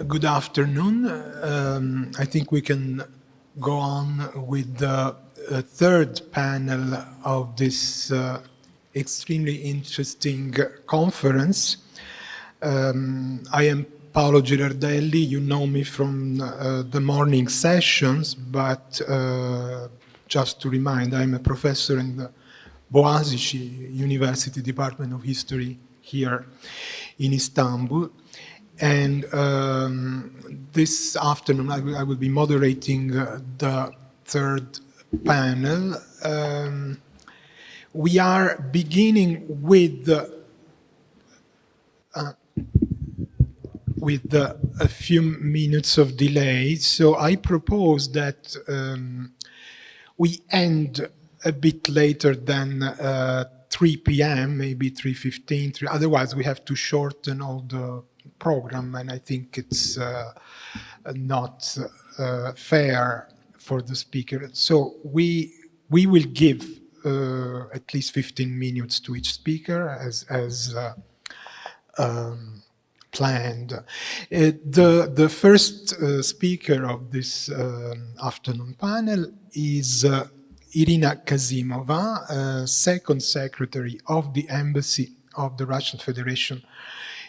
Good afternoon. I think we can go on with the third panel of this extremely interesting conference. I am Paolo Girardelli. You know me from the morning sessions, but just to remind, I'm a professor in the Boğaziçi University Department of History here in Istanbul. And this afternoon, I will be moderating the third panel. We are beginning with a few minutes of delay, so I propose that we end a bit later than 3 p.m., maybe 3:15. Otherwise, we have to shorten all the program, and I think it's not fair for the speaker. So we will give at least 15 minutes to each speaker as planned. The first speaker of this afternoon panel is Irina Kasimova, Second Secretary of the Embassy of the Russian Federation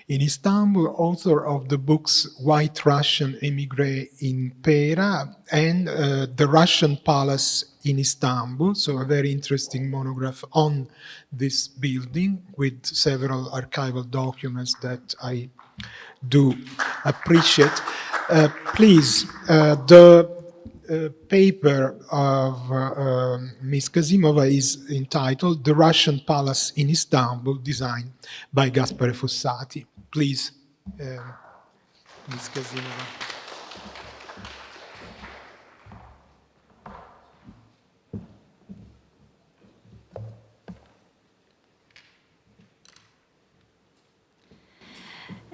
in Istanbul, author of the books White Russian Émigré in Pera and The Russian Palace in Istanbul, so a very interesting monograph on this building with several archival documents that I do appreciate. Please, the paper of Ms. Kasimova is entitled The Russian Palace in Istanbul, designed by Gaspare Fossati. Please, Ms. Kasimova.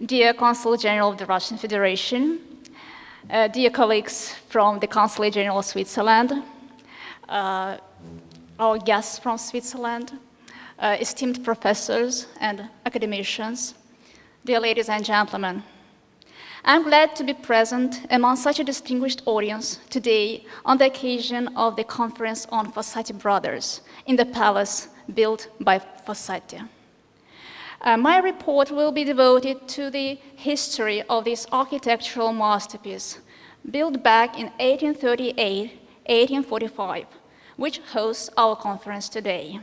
Dear Consul General of the Russian Federation, dear colleagues from the Consulate General of Switzerland, our guests from Switzerland, esteemed professors and academicians, dear ladies and gentlemen, I'm glad to be present among such a distinguished audience today on the occasion of the conference on Fossati brothers in the palace built by Fossati. My report will be devoted to the history of this architectural masterpiece, built back in 1838-1845, which hosts our conference today.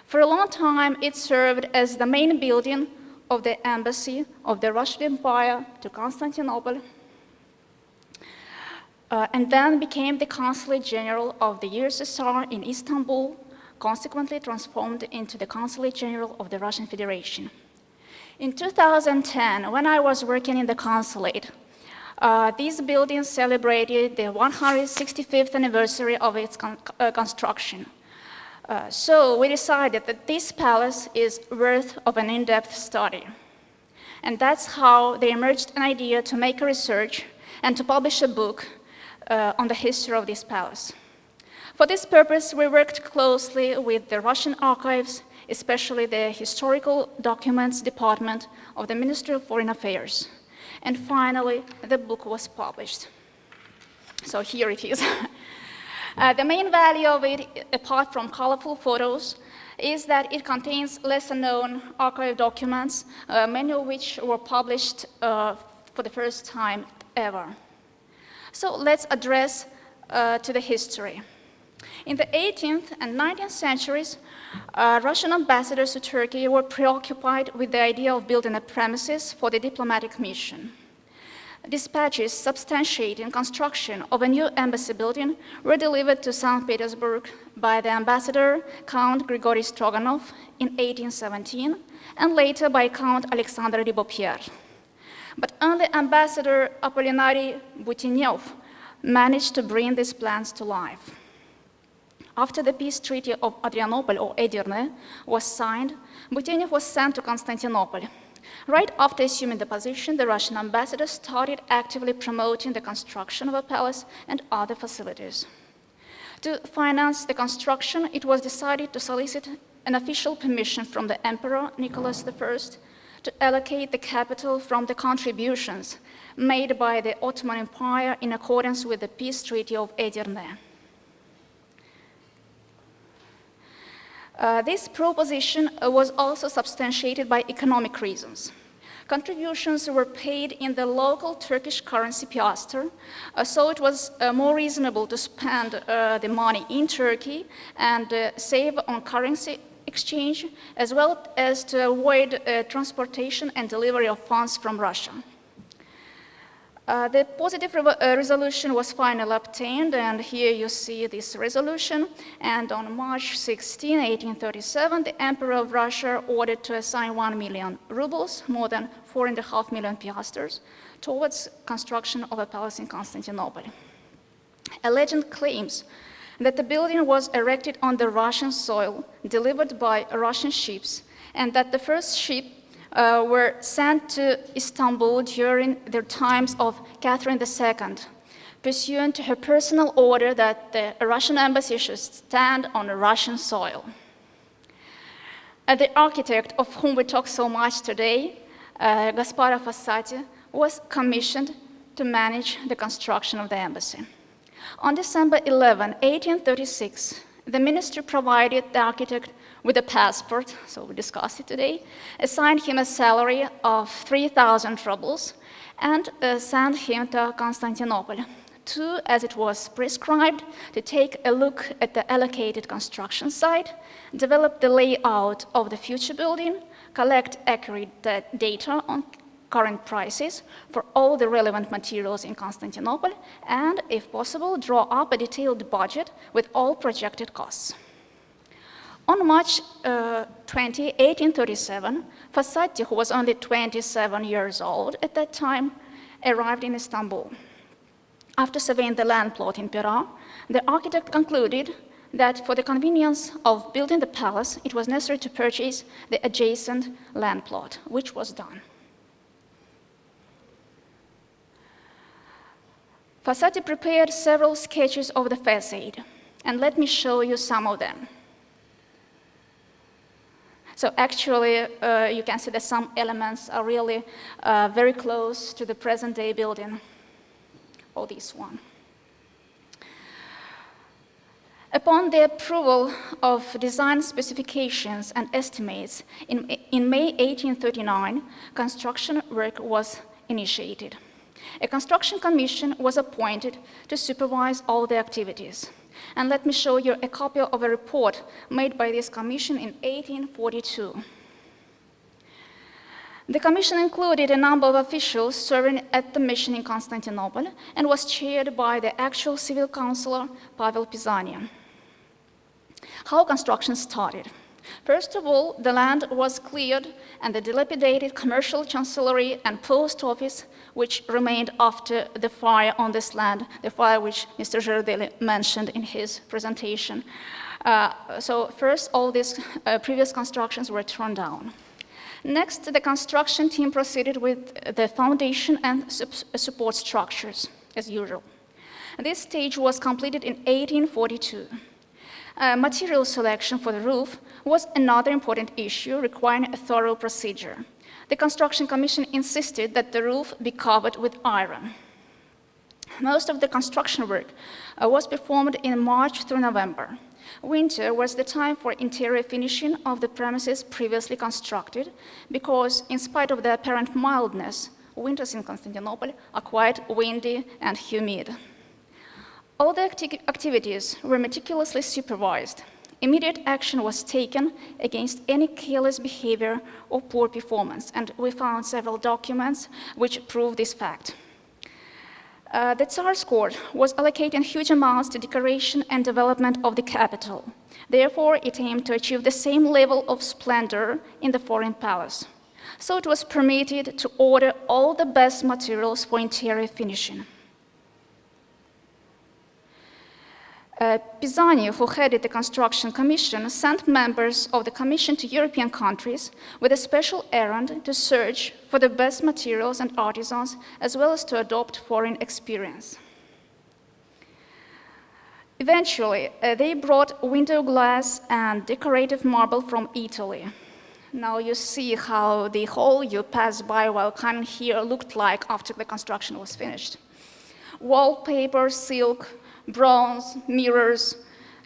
For a long time, it served as the main building of the embassy of the Russian Empire to Constantinople, and then became the Consulate General of the USSR in Istanbul, consequently transformed into the Consulate General of the Russian Federation. In 2010, when I was working in the consulate, these buildings celebrated the 165th anniversary of its construction. So we decided that this palace is worth of an in-depth study. And that's how there emerged an idea to make a research and to publish a book on the history of this palace. For this purpose, we worked closely with the Russian archives, especially the Historical Documents Department of the Ministry of Foreign Affairs. And finally, the book was published. So here it is. The main value of it, apart from colorful photos, is that it contains lesser-known archive documents, many of which were published for the first time ever. So let's address to the history. In the 18th and 19th centuries, Russian ambassadors to Turkey were preoccupied with the idea of building a premises for the diplomatic mission. Dispatches substantiating construction of a new embassy building were delivered to St. Petersburg by the ambassador Count Grigory Stroganov in 1817 and later by Count Alexander Ribopierre. But only Ambassador Apollinaire Butinov managed to bring these plans to life. After the peace treaty of Adrianople or Edirne was signed, Butinov was sent to Constantinople. Right after assuming the position, the Russian ambassador started actively promoting the construction of a palace and other facilities. To finance the construction, it was decided to solicit an official permission from the Emperor Nicholas I to allocate the capital from the contributions made by the Ottoman Empire in accordance with the peace treaty of Edirne. This proposition was also substantiated by economic reasons. Contributions were paid in the local Turkish currency piastre, so it was more reasonable to spend the money in Turkey and save on currency exchange, as well as to avoid transportation and delivery of funds from Russia. The positive resolution was finally obtained, and here you see this resolution. And on March 16, 1837, the Emperor of Russia ordered to assign 1 million rubles, more than 4.5 million piastres, towards construction of a palace in Constantinople. A legend claims that the building was erected on the Russian soil, delivered by Russian ships, and that the first ship were sent to Istanbul during the times of Catherine II, pursuant to her personal order that the Russian embassy should stand on Russian soil. The architect of whom we talk so much today, Gaspare Fossati, was commissioned to manage the construction of the embassy. On December 11, 1836, the ministry provided the architect with a passport, so we discussed it today, assigned him a salary of 3,000 rubles, and sent him to Constantinople to, as it was prescribed, to take a look at the allocated construction site, develop the layout of the future building, collect accurate data on current prices for all the relevant materials in Constantinople, and, if possible, draw up a detailed budget with all projected costs. On March 20, 1837, Fossati, who was only 27 years old at that time, arrived in Istanbul. After surveying the land plot in Pera, the architect concluded that for the convenience of building the palace, it was necessary to purchase the adjacent land plot, which was done. Fossati prepared several sketches of the facade, and let me show you some of them. So actually, you can see that some elements are really very close to the present-day building, or this one. Upon the approval of design specifications and estimates, in May 1839, construction work was initiated. A construction commission was appointed to supervise all the activities. And let me show you a copy of a report made by this commission in 1842. The commission included a number of officials serving at the mission in Constantinople and was chaired by the actual civil councillor, Pavel Pisanian. How construction started? First of all, the land was cleared and the dilapidated commercial chancellery and post office, which remained after the fire on this land, the fire which Mr. Giardelli mentioned in his presentation. So first, all these previous constructions were torn down. Next, the construction team proceeded with the foundation and support structures, as usual. This stage was completed in 1842. Material selection for the roof was another important issue requiring a thorough procedure. The Construction Commission insisted that the roof be covered with iron. Most of the construction work was performed in March through November. Winter was the time for interior finishing of the premises previously constructed, because in spite of the apparent mildness, winters in Constantinople are quite windy and humid. All the activities were meticulously supervised. Immediate action was taken against any careless behavior or poor performance, and we found several documents which prove this fact. The Tsar's court was allocating huge amounts to decoration and development of the capital. Therefore, it aimed to achieve the same level of splendor in the foreign palace. So it was permitted to order all the best materials for interior finishing. Pisani, who headed the construction commission, sent members of the commission to European countries with a special errand to search for the best materials and artisans, as well as to adopt foreign experience. Eventually, they brought window glass and decorative marble from Italy. Now you see how the hall you pass by while coming here looked like after the construction was finished. Wallpaper, silk, bronze, mirrors,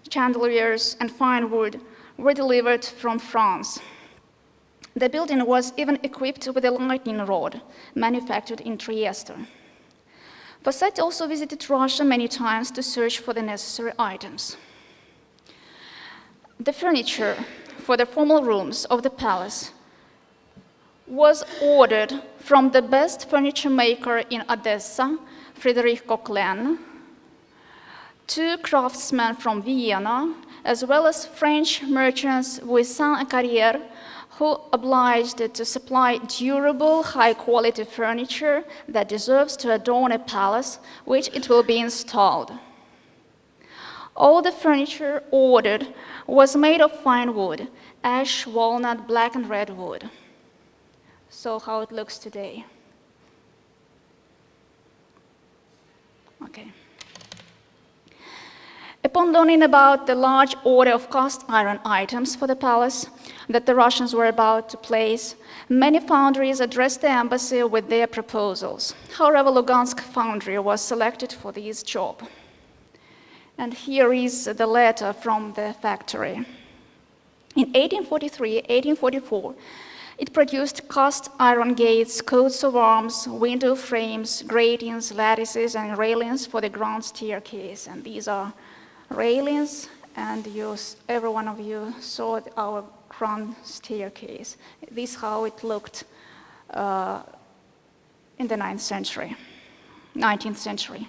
chandeliers, and fine wood were delivered from France. The building was even equipped with a lightning rod manufactured in Trieste. Fossati also visited Russia many times to search for the necessary items. The furniture for the formal rooms of the palace was ordered from the best furniture maker in Odessa, Frédéric Coquelin, 2 craftsmen from Vienna, as well as French merchants Voisin and Carrière, who obliged to supply durable, high-quality furniture that deserves to adorn a palace which it will be installed. All the furniture ordered was made of fine wood, ash, walnut, black and red wood. So how it looks today. Okay. Upon learning about the large order of cast iron items for the palace that the Russians were about to place, many foundries addressed the embassy with their proposals. However, Lugansk foundry was selected for this job. And here is the letter from the factory. In 1843-1844, it produced cast iron gates, coats of arms, window frames, gratings, lattices, and railings for the grand staircase. And these are railings, and every one of you saw our grand staircase. This is how it looked in the 19th century.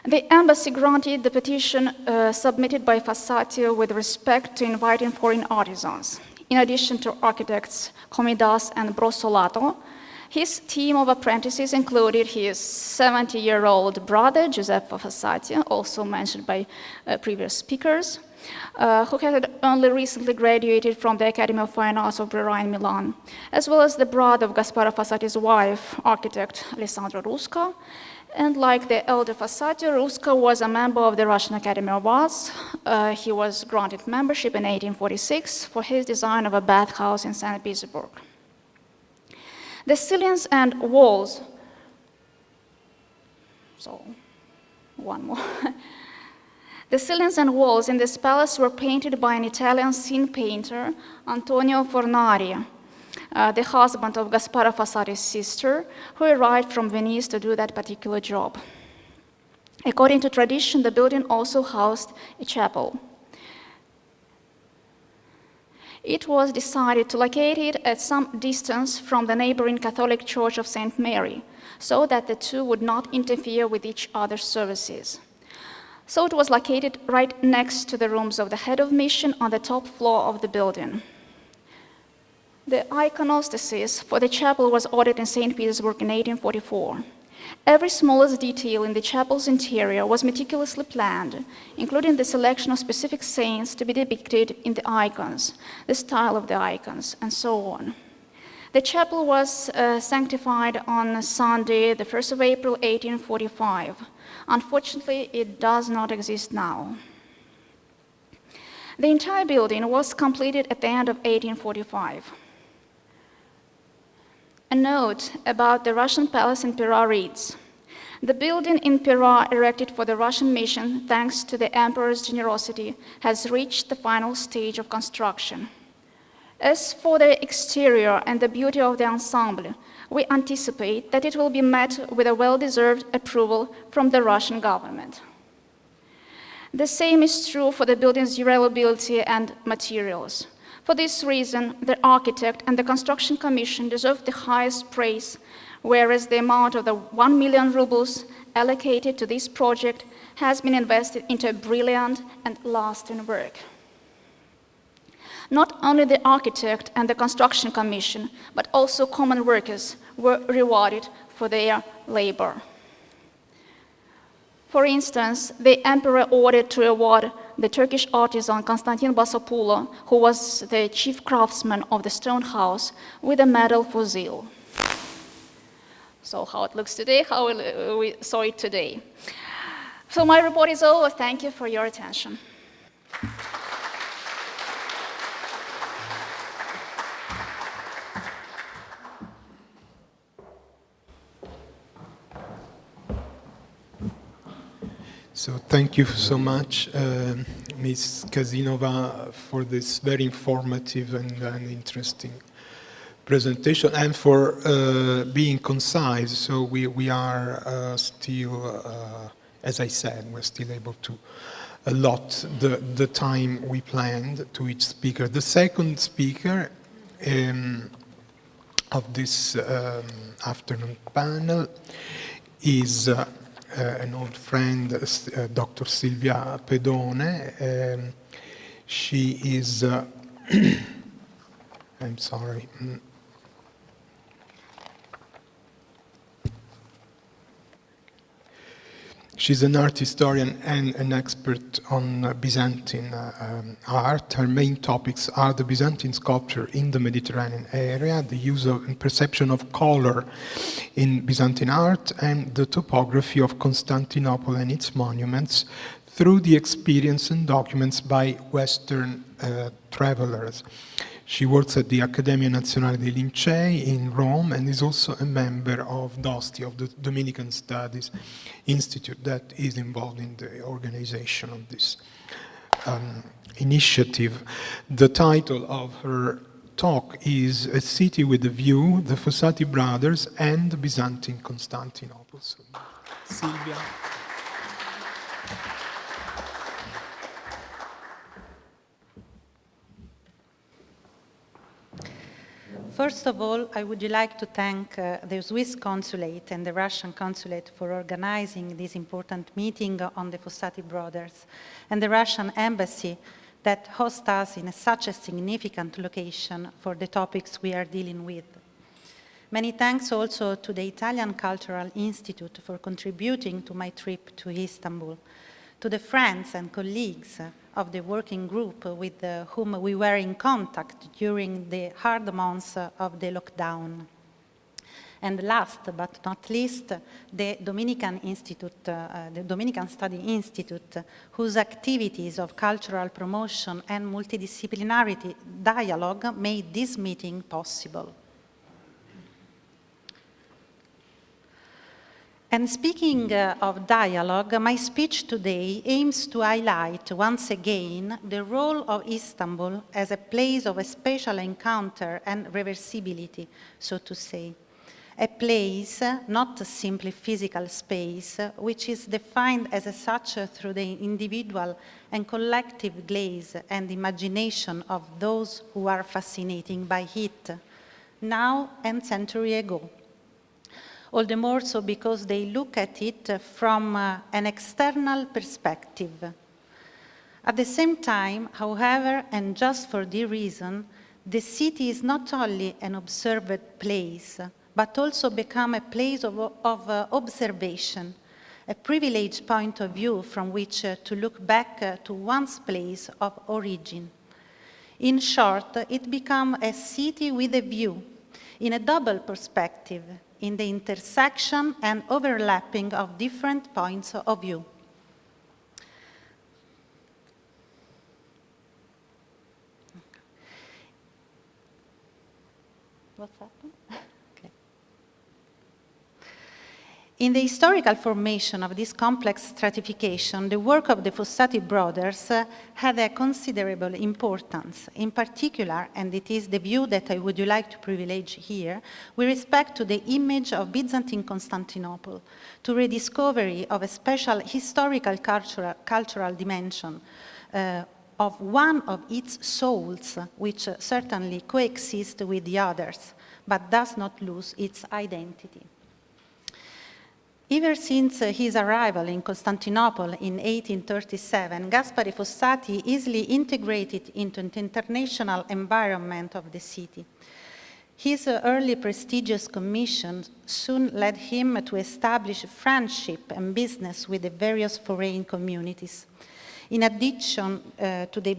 The embassy granted the petition submitted by Fossati with respect to inviting foreign artisans. In addition to architects Comidas and Brossolato, his team of apprentices included his 70-year-old brother, Giuseppe Fossati, also mentioned by previous speakers, who had only recently graduated from the Academy of Fine Arts of Brera in Milan, as well as the brother of Gaspare Fossati's wife, architect Alessandro Rusca. And like the elder Fossati, Rusca was a member of the Russian Academy of Arts. He was granted membership in 1846 for his design of a bathhouse in St. Petersburg. The ceilings and walls, The ceilings and walls in this palace were painted by an Italian scene painter, Antonio Fornari, the husband of Gaspare Fossati's sister, who arrived from Venice to do that particular job. According to tradition, the building also housed a chapel. It was decided to locate it at some distance from the neighboring Catholic Church of St. Mary, so that the two would not interfere with each other's services. So it was located right next to the rooms of the head of mission on the top floor of the building. The iconostasis for the chapel was ordered in St. Petersburg in 1844. Every smallest detail in the chapel's interior was meticulously planned, including the selection of specific saints to be depicted in the icons, the style of the icons, and so on. The chapel was sanctified on Sunday, the 1st of April, 1845. Unfortunately, it does not exist now. The entire building was completed at the end of 1845. A note about the Russian palace in Pera reads, "The building in Pera, erected for the Russian mission, thanks to the emperor's generosity, has reached the final stage of construction. As for the exterior and the beauty of the ensemble, we anticipate that it will be met with a well-deserved approval from the Russian government. The same is true for the building's durability and materials. For this reason, the architect and the construction commission deserve the highest praise, whereas the amount of the 1 million rubles allocated to this project has been invested into a brilliant and lasting work." Not only the architect and the construction commission, but also common workers were rewarded for their labor. For instance, the emperor ordered to award the Turkish artisan Constantine Basopoulou, who was the chief craftsman of the stone house, with a medal for zeal. So how it looks today, how we saw it today. So my report is over. Thank you for your attention. So thank you so much, Ms. Kasimova, for this very informative and interesting presentation, and for being concise. So we are still, as I said, we're still able to allot the time we planned to each speaker. The second speaker of this afternoon panel is an old friend, Dr. Silvia Pedone. She is, I'm sorry. She's an art historian and an expert on Byzantine art. Her main topics are the Byzantine sculpture in the Mediterranean area, the use of and perception of color in Byzantine art, and the topography of Constantinople and its monuments through the experience and documents by Western travelers. She works at the Accademia Nazionale di Lincei in Rome and is also a member of Dost-I, of the Dominican Studies Institute, that is involved in the organization of this initiative. The title of her talk is A City with a View, the Fossati Brothers and the Byzantine Constantinople. So, Silvia. First of all, I would like to thank the Swiss Consulate and the Russian Consulate for organizing this important meeting on the Fossati brothers, and the Russian Embassy that hosts us in such a significant location for the topics we are dealing with. Many thanks also to the Italian Cultural Institute for contributing to my trip to Istanbul, to the friends and colleagues of the working group with whom we were in contact during the hard months of the lockdown. And last but not least, the Dominican Institute, the Dominican Study Institute, whose activities of cultural promotion and multidisciplinarity dialogue made this meeting possible. And speaking of dialogue, my speech today aims to highlight once again the role of Istanbul as a place of a special encounter and reversibility, so to say. A place, not simply physical space, which is defined as such through the individual and collective gaze and imagination of those who are fascinated by it, now and century ago. All the more so because they look at it from an external perspective. At the same time, however, and just for this reason, the city is not only an observed place, but also become a place of observation, a privileged point of view from which to look back to one's place of origin. In short, it becomes a city with a view, in a double perspective, in the intersection and overlapping of different points of view. What's happened? Okay. In the historical formation of this complex stratification, the work of the Fossati brothers had a considerable importance. In particular, and it is the view that I would like to privilege here, with respect to the image of Byzantine Constantinople, to rediscovery of a special historical cultural dimension of one of its souls, which certainly coexists with the others, but does not lose its identity. Ever since his arrival in Constantinople in 1837, Gaspare Fossati easily integrated into the international environment of the city. His early prestigious commissions soon led him to establish friendship and business with the various foreign communities. In addition to the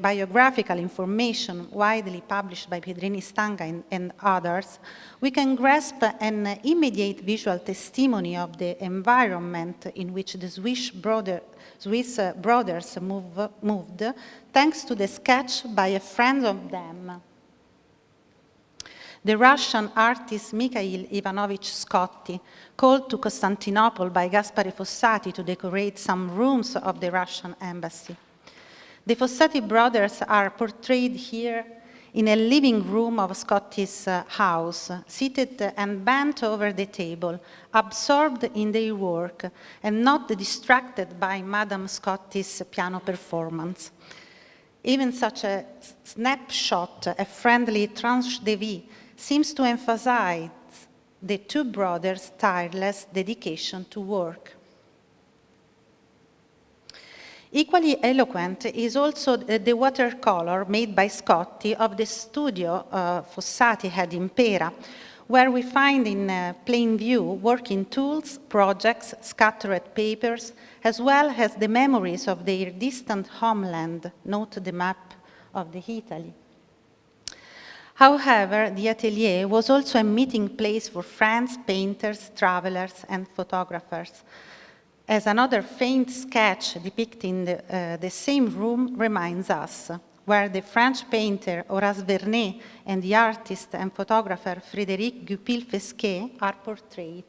biographical information widely published by Pedrini Stanga and others, we can grasp an immediate visual testimony of the environment in which the Swiss brothers moved, thanks to the sketch by a friend of them. the Russian artist Mikhail Ivanovich Scotti, called to Constantinople by Gaspare Fossati to decorate some rooms of the Russian embassy. The Fossati brothers are portrayed here in a living room of Scotti's house, seated and bent over the table, absorbed in their work, and not distracted by Madame Scotti's piano performance. Even such a snapshot, a friendly tranche de vie, seems to emphasize the two brothers' tireless dedication to work. Equally eloquent is also the watercolor made by Scotti of the studio Fossati had in Pera, where we find in plain view working tools, projects, scattered papers, as well as the memories of their distant homeland, note the map of the Italy. However, the atelier was also a meeting place for friends, painters, travelers, and photographers, as another faint sketch depicting the same room reminds us, where the French painter Horace Vernet and the artist and photographer Frédéric Goupil-Fesquet are portrayed.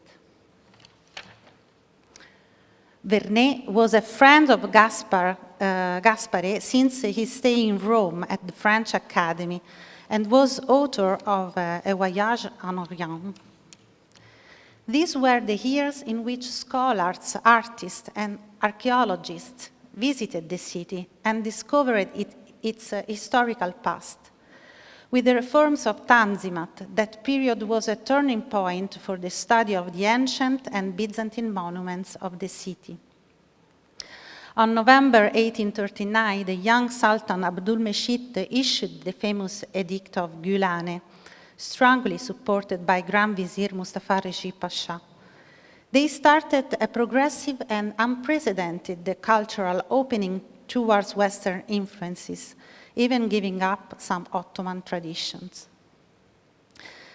Vernet was a friend of Gaspare since his stay in Rome at the French Academy, and was author of A Voyage en Orient. These were the years in which scholars, artists, and archaeologists visited the city and discovered its historical past. With the reforms of Tanzimat, that period was a turning point for the study of the ancient and Byzantine monuments of the city. On November 1839, the young Sultan Abdulmecid issued the famous Edict of Gülhane, strongly supported by Grand Vizier Mustafa Reşit Pasha. They started a progressive and unprecedented cultural opening towards Western influences, even giving up some Ottoman traditions.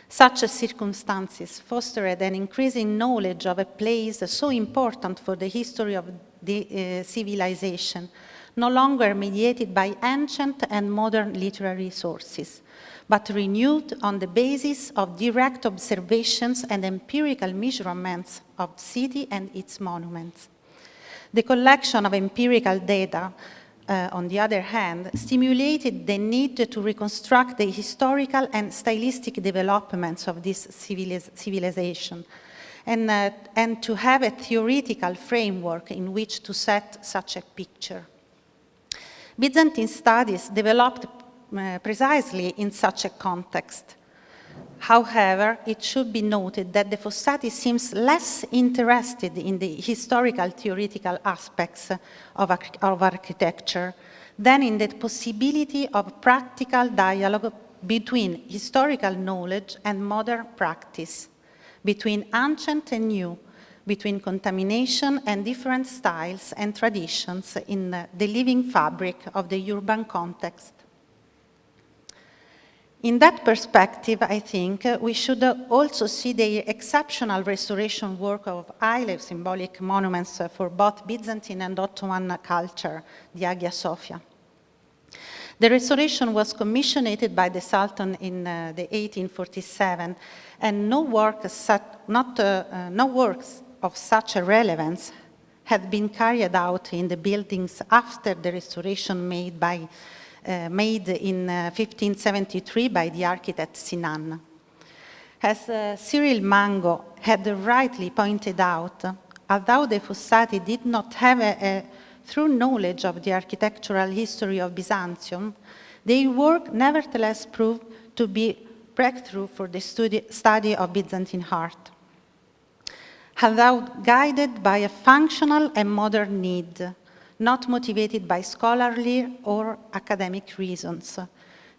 Such circumstances fostered an increasing knowledge of a place so important for the history of the civilization, no longer mediated by ancient and modern literary sources, but renewed on the basis of direct observations and empirical measurements of city and its monuments. The collection of empirical data, on the other hand, stimulated the need to reconstruct the historical and stylistic developments of this civilization, and to have a theoretical framework in which to set such a picture. Byzantine studies developed precisely in such a context. However, it should be noted that the Fossati seems less interested in the historical theoretical aspects of architecture than in the possibility of practical dialogue between historical knowledge and modern practice, between ancient and new, between contamination and different styles and traditions in the living fabric of the urban context. In that perspective, I think we should also see the exceptional restoration work of highly symbolic monuments for both Byzantine and Ottoman culture, the Hagia Sophia. The restoration was commissioned by the Sultan in the 1847, and no works of such a relevance had been carried out in the buildings after the restoration made in 1573 by the architect Sinan. As Cyril Mango had rightly pointed out, although the Fossati did not have a true knowledge of the architectural history of Byzantium, their work nevertheless proved to be breakthrough for the study of Byzantine art. Although guided by a functional and modern need, not motivated by scholarly or academic reasons,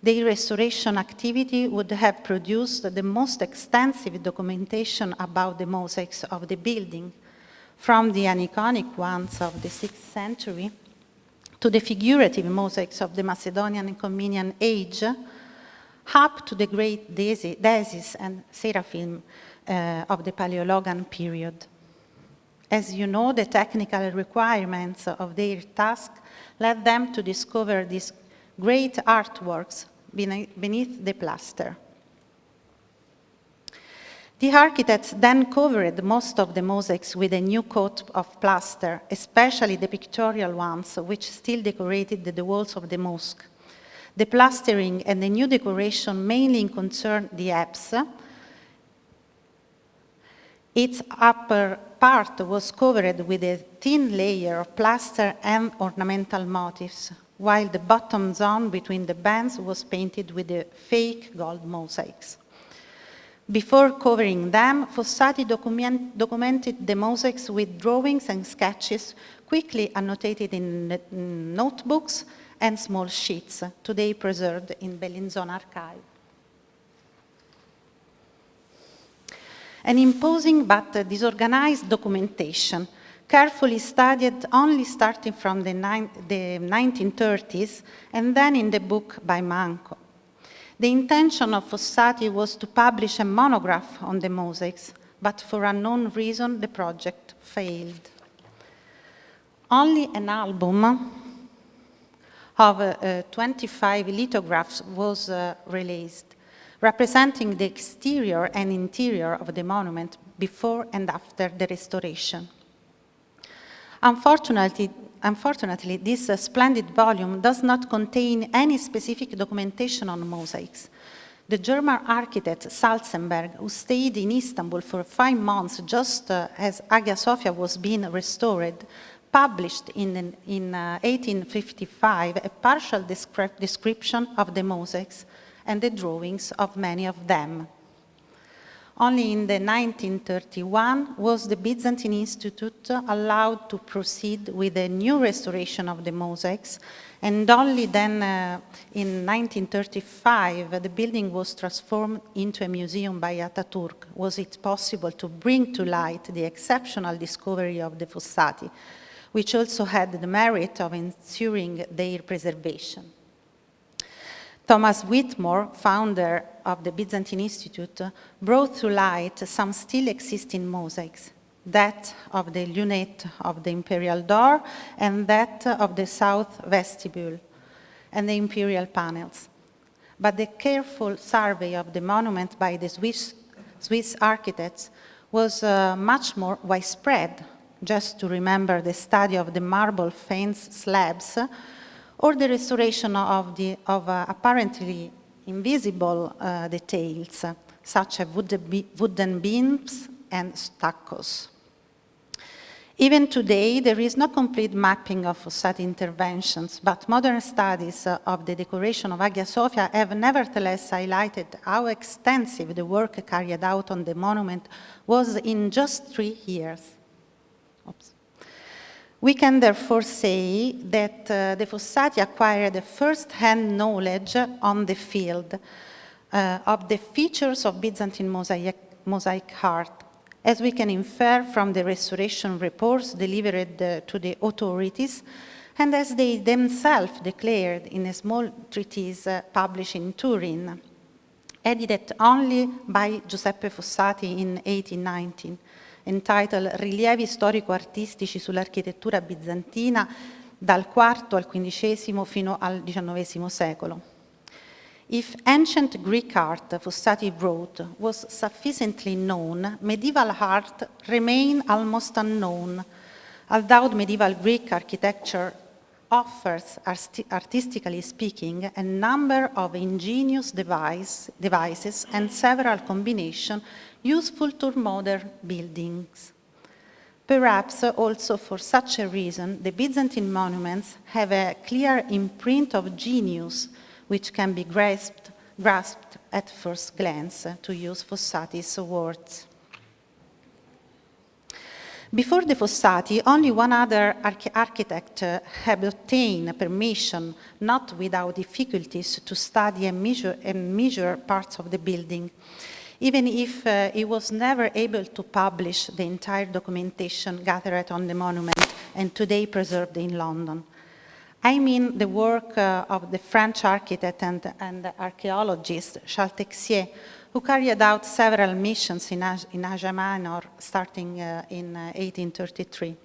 their restoration activity would have produced the most extensive documentation about the mosaics of the building, from the aniconic ones of the 6th century to the figurative mosaics of the Macedonian and Comnenian age, up to the great daisies and seraphim of the Paleologan period. As you know, the technical requirements of their task led them to discover these great artworks beneath the plaster. The architects then covered most of the mosaics with a new coat of plaster, especially the pictorial ones, which still decorated the walls of the mosque. The plastering and the new decoration mainly concerned the apse. Its upper part was covered with a thin layer of plaster and ornamental motifs, while the bottom zone between the bands was painted with the fake gold mosaics. Before covering them, Fossati documented the mosaics with drawings and sketches quickly annotated in notebooks and small sheets, today preserved in Bellinzona archive. An imposing but disorganized documentation, carefully studied only starting from the 1930s and then in the book by Manco. The intention of Fossati was to publish a monograph on the mosaics, but for unknown reason the project failed. Only an album of 25 lithographs was released, representing the exterior and interior of the monument before and after the restoration. Unfortunately, this splendid volume does not contain any specific documentation on mosaics. The German architect Salzenberg, who stayed in Istanbul for 5 months just as Hagia Sophia was being restored, published in 1855 a partial description of the mosaics and the drawings of many of them. Only in the 1931 was the Byzantine Institute allowed to proceed with a new restoration of the mosaics, and only then in 1935 the building was transformed into a museum by Ataturk. Was it possible to bring to light the exceptional discovery of the Fossati, which also had the merit of ensuring their preservation. Thomas Whitmore, founder of the Byzantine Institute, brought to light some still existing mosaics, that of the lunette of the imperial door and that of the south vestibule and the imperial panels. But the careful survey of the monument by the Swiss architects was much more widespread, just to remember the study of the marble fence slabs or the restoration of apparently invisible details, such as wooden beams and stuccos. Even today, there is no complete mapping of Fossati interventions, but modern studies of the decoration of Hagia Sophia have nevertheless highlighted how extensive the work carried out on the monument was in just 3 years. Oops. We can therefore say that the Fossati acquired first-hand knowledge on the field of the features of Byzantine mosaic art, as we can infer from the restoration reports delivered to the authorities, and as they themselves declared in a small treatise published in Turin, edited only by Giuseppe Fossati in 1819. Entitled Rilievi storico-artistici sull'architettura bizantina dal IV al XV fino al XIX secolo. If ancient Greek art, Fossati wrote, was sufficiently known, medieval art remained almost unknown, although medieval Greek architecture offers, artistically speaking, a number of ingenious devices and several combinations useful to modern buildings. Perhaps also for such a reason, the Byzantine monuments have a clear imprint of genius, which can be grasped at first glance, to use Fossati's words. Before the Fossati, only one other architect had obtained permission, not without difficulties, to study and measure parts of the building, even if he was never able to publish the entire documentation gathered on the monument and today preserved in London. I mean the work of the French architect and archaeologist Charles Texier, who carried out several missions in Asia Minor starting in 1833.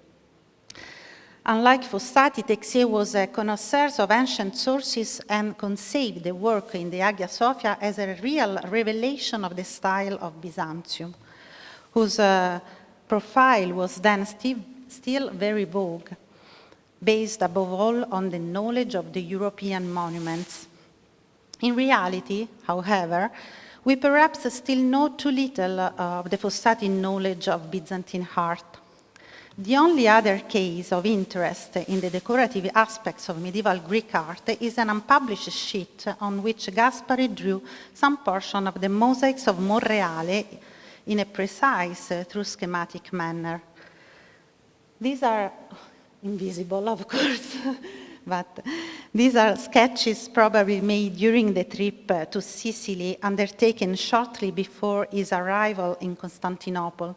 Unlike Fossati, Texier was a connoisseur of ancient sources and conceived the work in the Hagia Sophia as a real revelation of the style of Byzantium, whose profile was then still very vogue, based above all on the knowledge of the European monuments. In reality, however, we perhaps still know too little of the Fossati knowledge of Byzantine art. The only other case of interest in the decorative aspects of medieval Greek art is an unpublished sheet on which Gaspare drew some portion of the mosaics of Monreale in a precise, through schematic manner. These are invisible, of course, but these are sketches probably made during the trip to Sicily, undertaken shortly before his arrival in Constantinople.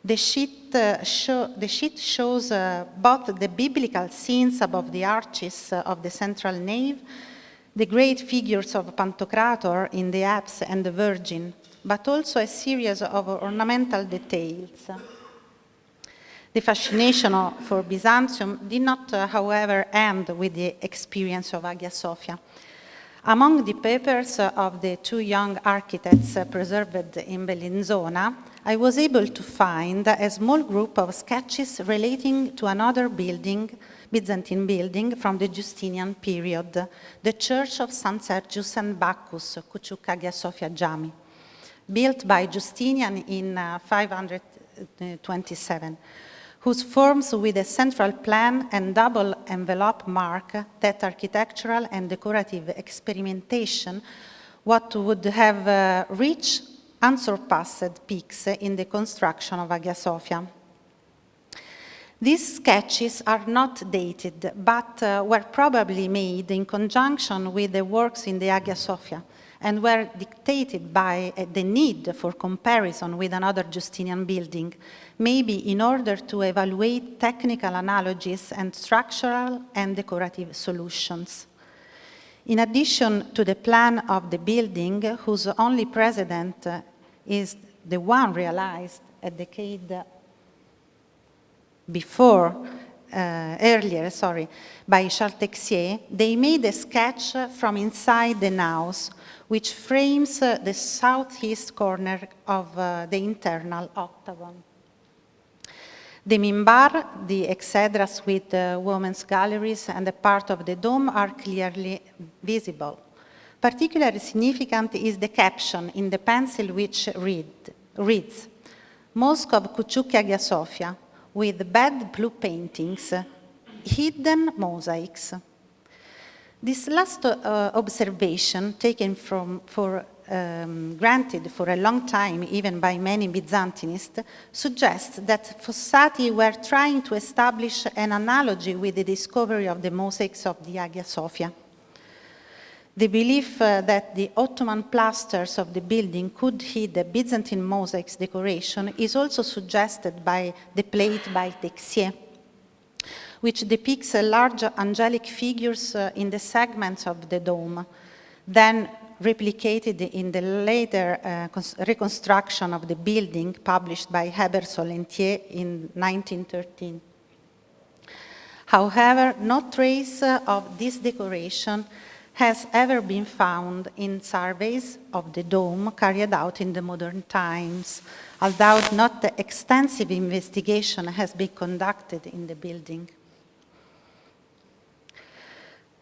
The sheet shows both the biblical scenes above the arches of the central nave, the great figures of Pantocrator in the apse and the Virgin, but also a series of ornamental details. The fascination for Byzantium did not, however, end with the experience of Hagia Sophia. Among the papers of the two young architects preserved in Bellinzona, I was able to find a small group of sketches relating to another building, Byzantine building from the Justinian period, the Church of St. Sergius and Bacchus, Küçük Hagia Sophia Jami, built by Justinian in 527, whose forms with a central plan and double envelope mark that architectural and decorative experimentation what would have reached unsurpassed peaks in the construction of Hagia Sophia. These sketches are not dated, but were probably made in conjunction with the works in the Hagia Sophia and were dictated by the need for comparison with another Justinian building, maybe in order to evaluate technical analogies and structural and decorative solutions. In addition to the plan of the building, whose only precedent is the one realized a decade earlier, by Charles Texier, they made a sketch from inside the naos, which frames the southeast corner of the internal octagon. The minbar, the exedras with women's galleries, and the part of the dome are clearly visible. Particularly significant is the caption in the pencil which reads, Mosque of Küçük Hagia Sophia, with bad blue paintings, hidden mosaics. This last observation, taken for granted for a long time, even by many Byzantinists, suggests that Fossati were trying to establish an analogy with the discovery of the mosaics of the Hagia Sophia. The belief that the Ottoman plasters of the building could hide the Byzantine mosaics decoration is also suggested by the plate by Texier, which depicts large angelic figures in the segments of the dome, then replicated in the later reconstruction of the building published by Heber Solentier in 1913. However, no trace of this decoration has ever been found in surveys of the dome carried out in the modern times, although not extensive investigation has been conducted in the building.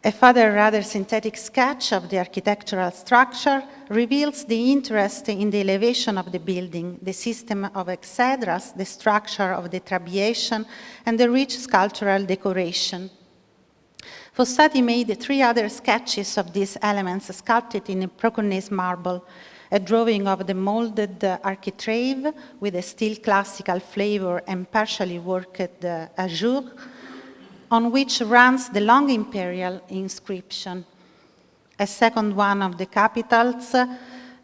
A further rather synthetic sketch of the architectural structure reveals the interest in the elevation of the building, the system of exedras, the structure of the trabeation, and the rich sculptural decoration. Fossati made 3 other sketches of these elements sculpted in Proconese marble, a drawing of the molded architrave with a still classical flavor and partially worked azure, on which runs the long imperial inscription. A second one of the capitals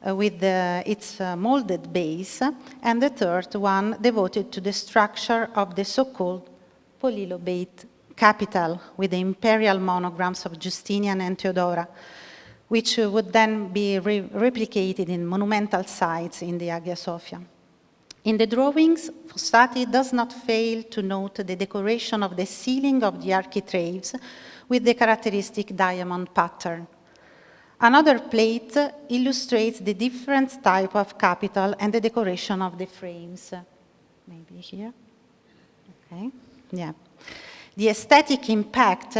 with its molded base, and the third one devoted to the structure of the so-called polylobate capital with the imperial monograms of Justinian and Theodora, which would then be replicated in monumental sites in the Hagia Sophia. In the drawings, Fossati does not fail to note the decoration of the ceiling of the architraves with the characteristic diamond pattern. Another plate illustrates the different type of capital and the decoration of the frames. Maybe here. Okay, yeah. The aesthetic impact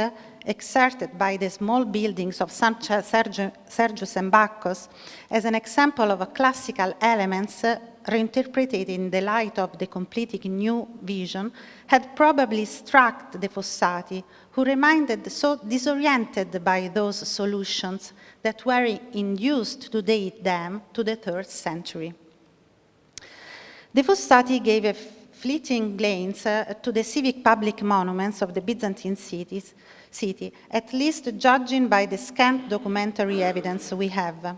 exerted by the small buildings of San Sergius and Bacchus as an example of a classical elements reinterpreted in the light of the completely new vision had probably struck the Fossati, who remained so disoriented by those solutions that were induced to date them to the 3rd century. The Fossati gave a fleeting glance to the civic public monuments of the Byzantine city, at least judging by the scant documentary evidence we have.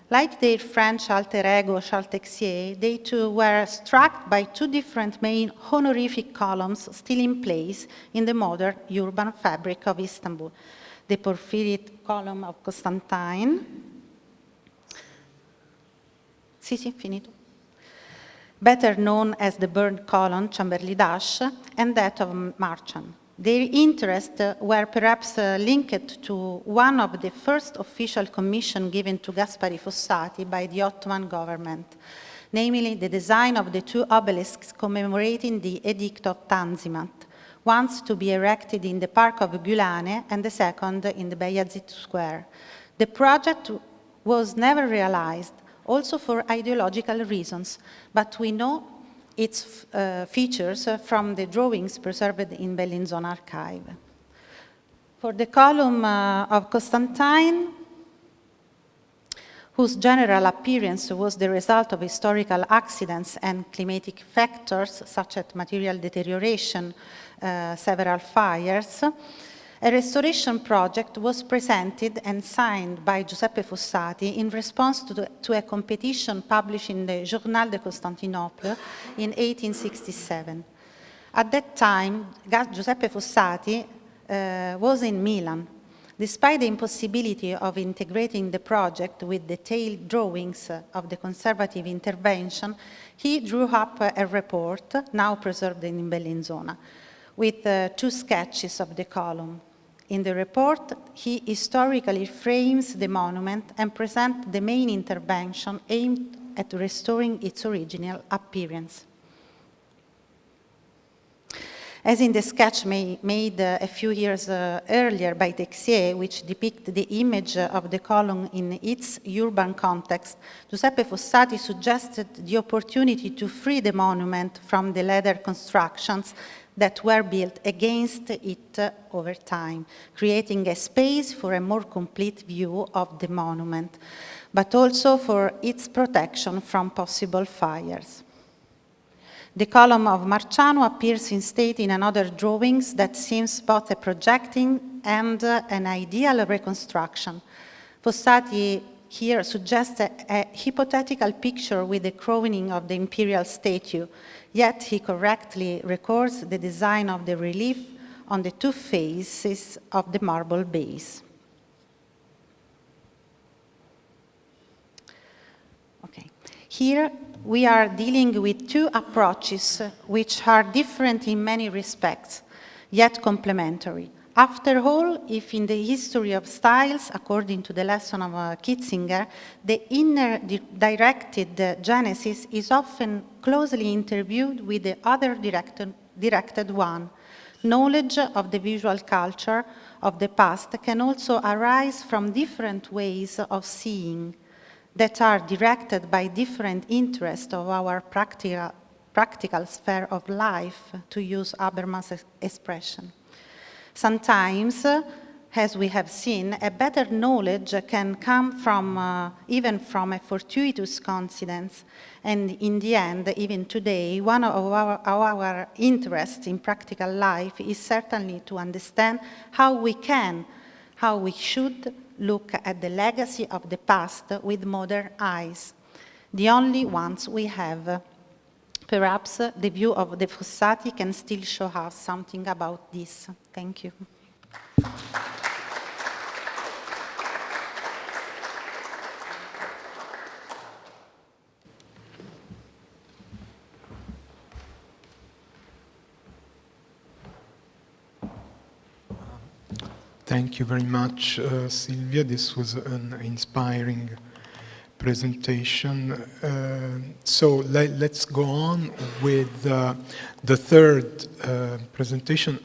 Like their French alter ego Charles Texier, they too were struck by 2 different main honorific columns still in place in the modern urban fabric of Istanbul. The Porphyric column of Constantine. Sì, finito. Better known as the burned column, Chamberlain Dash, and that of Marchand. Their interests were perhaps linked to one of the first official commissions given to Gaspare Fossati by the Ottoman government, namely the design of the 2 obelisks commemorating the Edict of Tanzimat, once to be erected in the Park of Gülhane and the second in the Beyazıt Square. The project was never realized, also for ideological reasons, but we know its features from the drawings preserved in Bellinzona archive. For the column of Constantine, whose general appearance was the result of historical accidents and climatic factors, such as material deterioration, several fires, a restoration project was presented and signed by Giuseppe Fossati in response to a competition published in the Journal de Constantinople in 1867. At that time, Giuseppe Fossati was in Milan. Despite the impossibility of integrating the project with detailed drawings of the conservative intervention, he drew up a report, now preserved in Bellinzona, with 2 sketches of the column. In the report, he historically frames the monument and presents the main intervention aimed at restoring its original appearance. As in the sketch made a few years earlier by Texier, which depicts the image of the column in its urban context, Giuseppe Fossati suggested the opportunity to free the monument from the leather constructions that were built against it over time, creating a space for a more complete view of the monument, but also for its protection from possible fires. The column of Marciano appears instead in another drawings that seems both a projecting and an ideal reconstruction. Fossati here suggests a hypothetical picture with the crowning of the imperial statue, yet he correctly records the design of the relief on the 2 faces of the marble base. Okay. Here we are dealing with 2 approaches which are different in many respects, yet complementary. After all, if in the history of styles, according to the lesson of Kitzinger, the inner directed genesis is often closely interviewed with the other directed one. Knowledge of the visual culture of the past can also arise from different ways of seeing that are directed by different interests of our practical sphere of life, to use Habermas's expression. Sometimes, as we have seen, a better knowledge can come from even from a fortuitous coincidence, and in the end, even today, one of our interests in practical life is certainly to understand how we should look at the legacy of the past with modern eyes, the only ones we have. Perhaps the view of the Fossati can still show us something about this. Thank you. Thank you very much, Silvia. This was an inspiring presentation. So let's go on with the third presentation.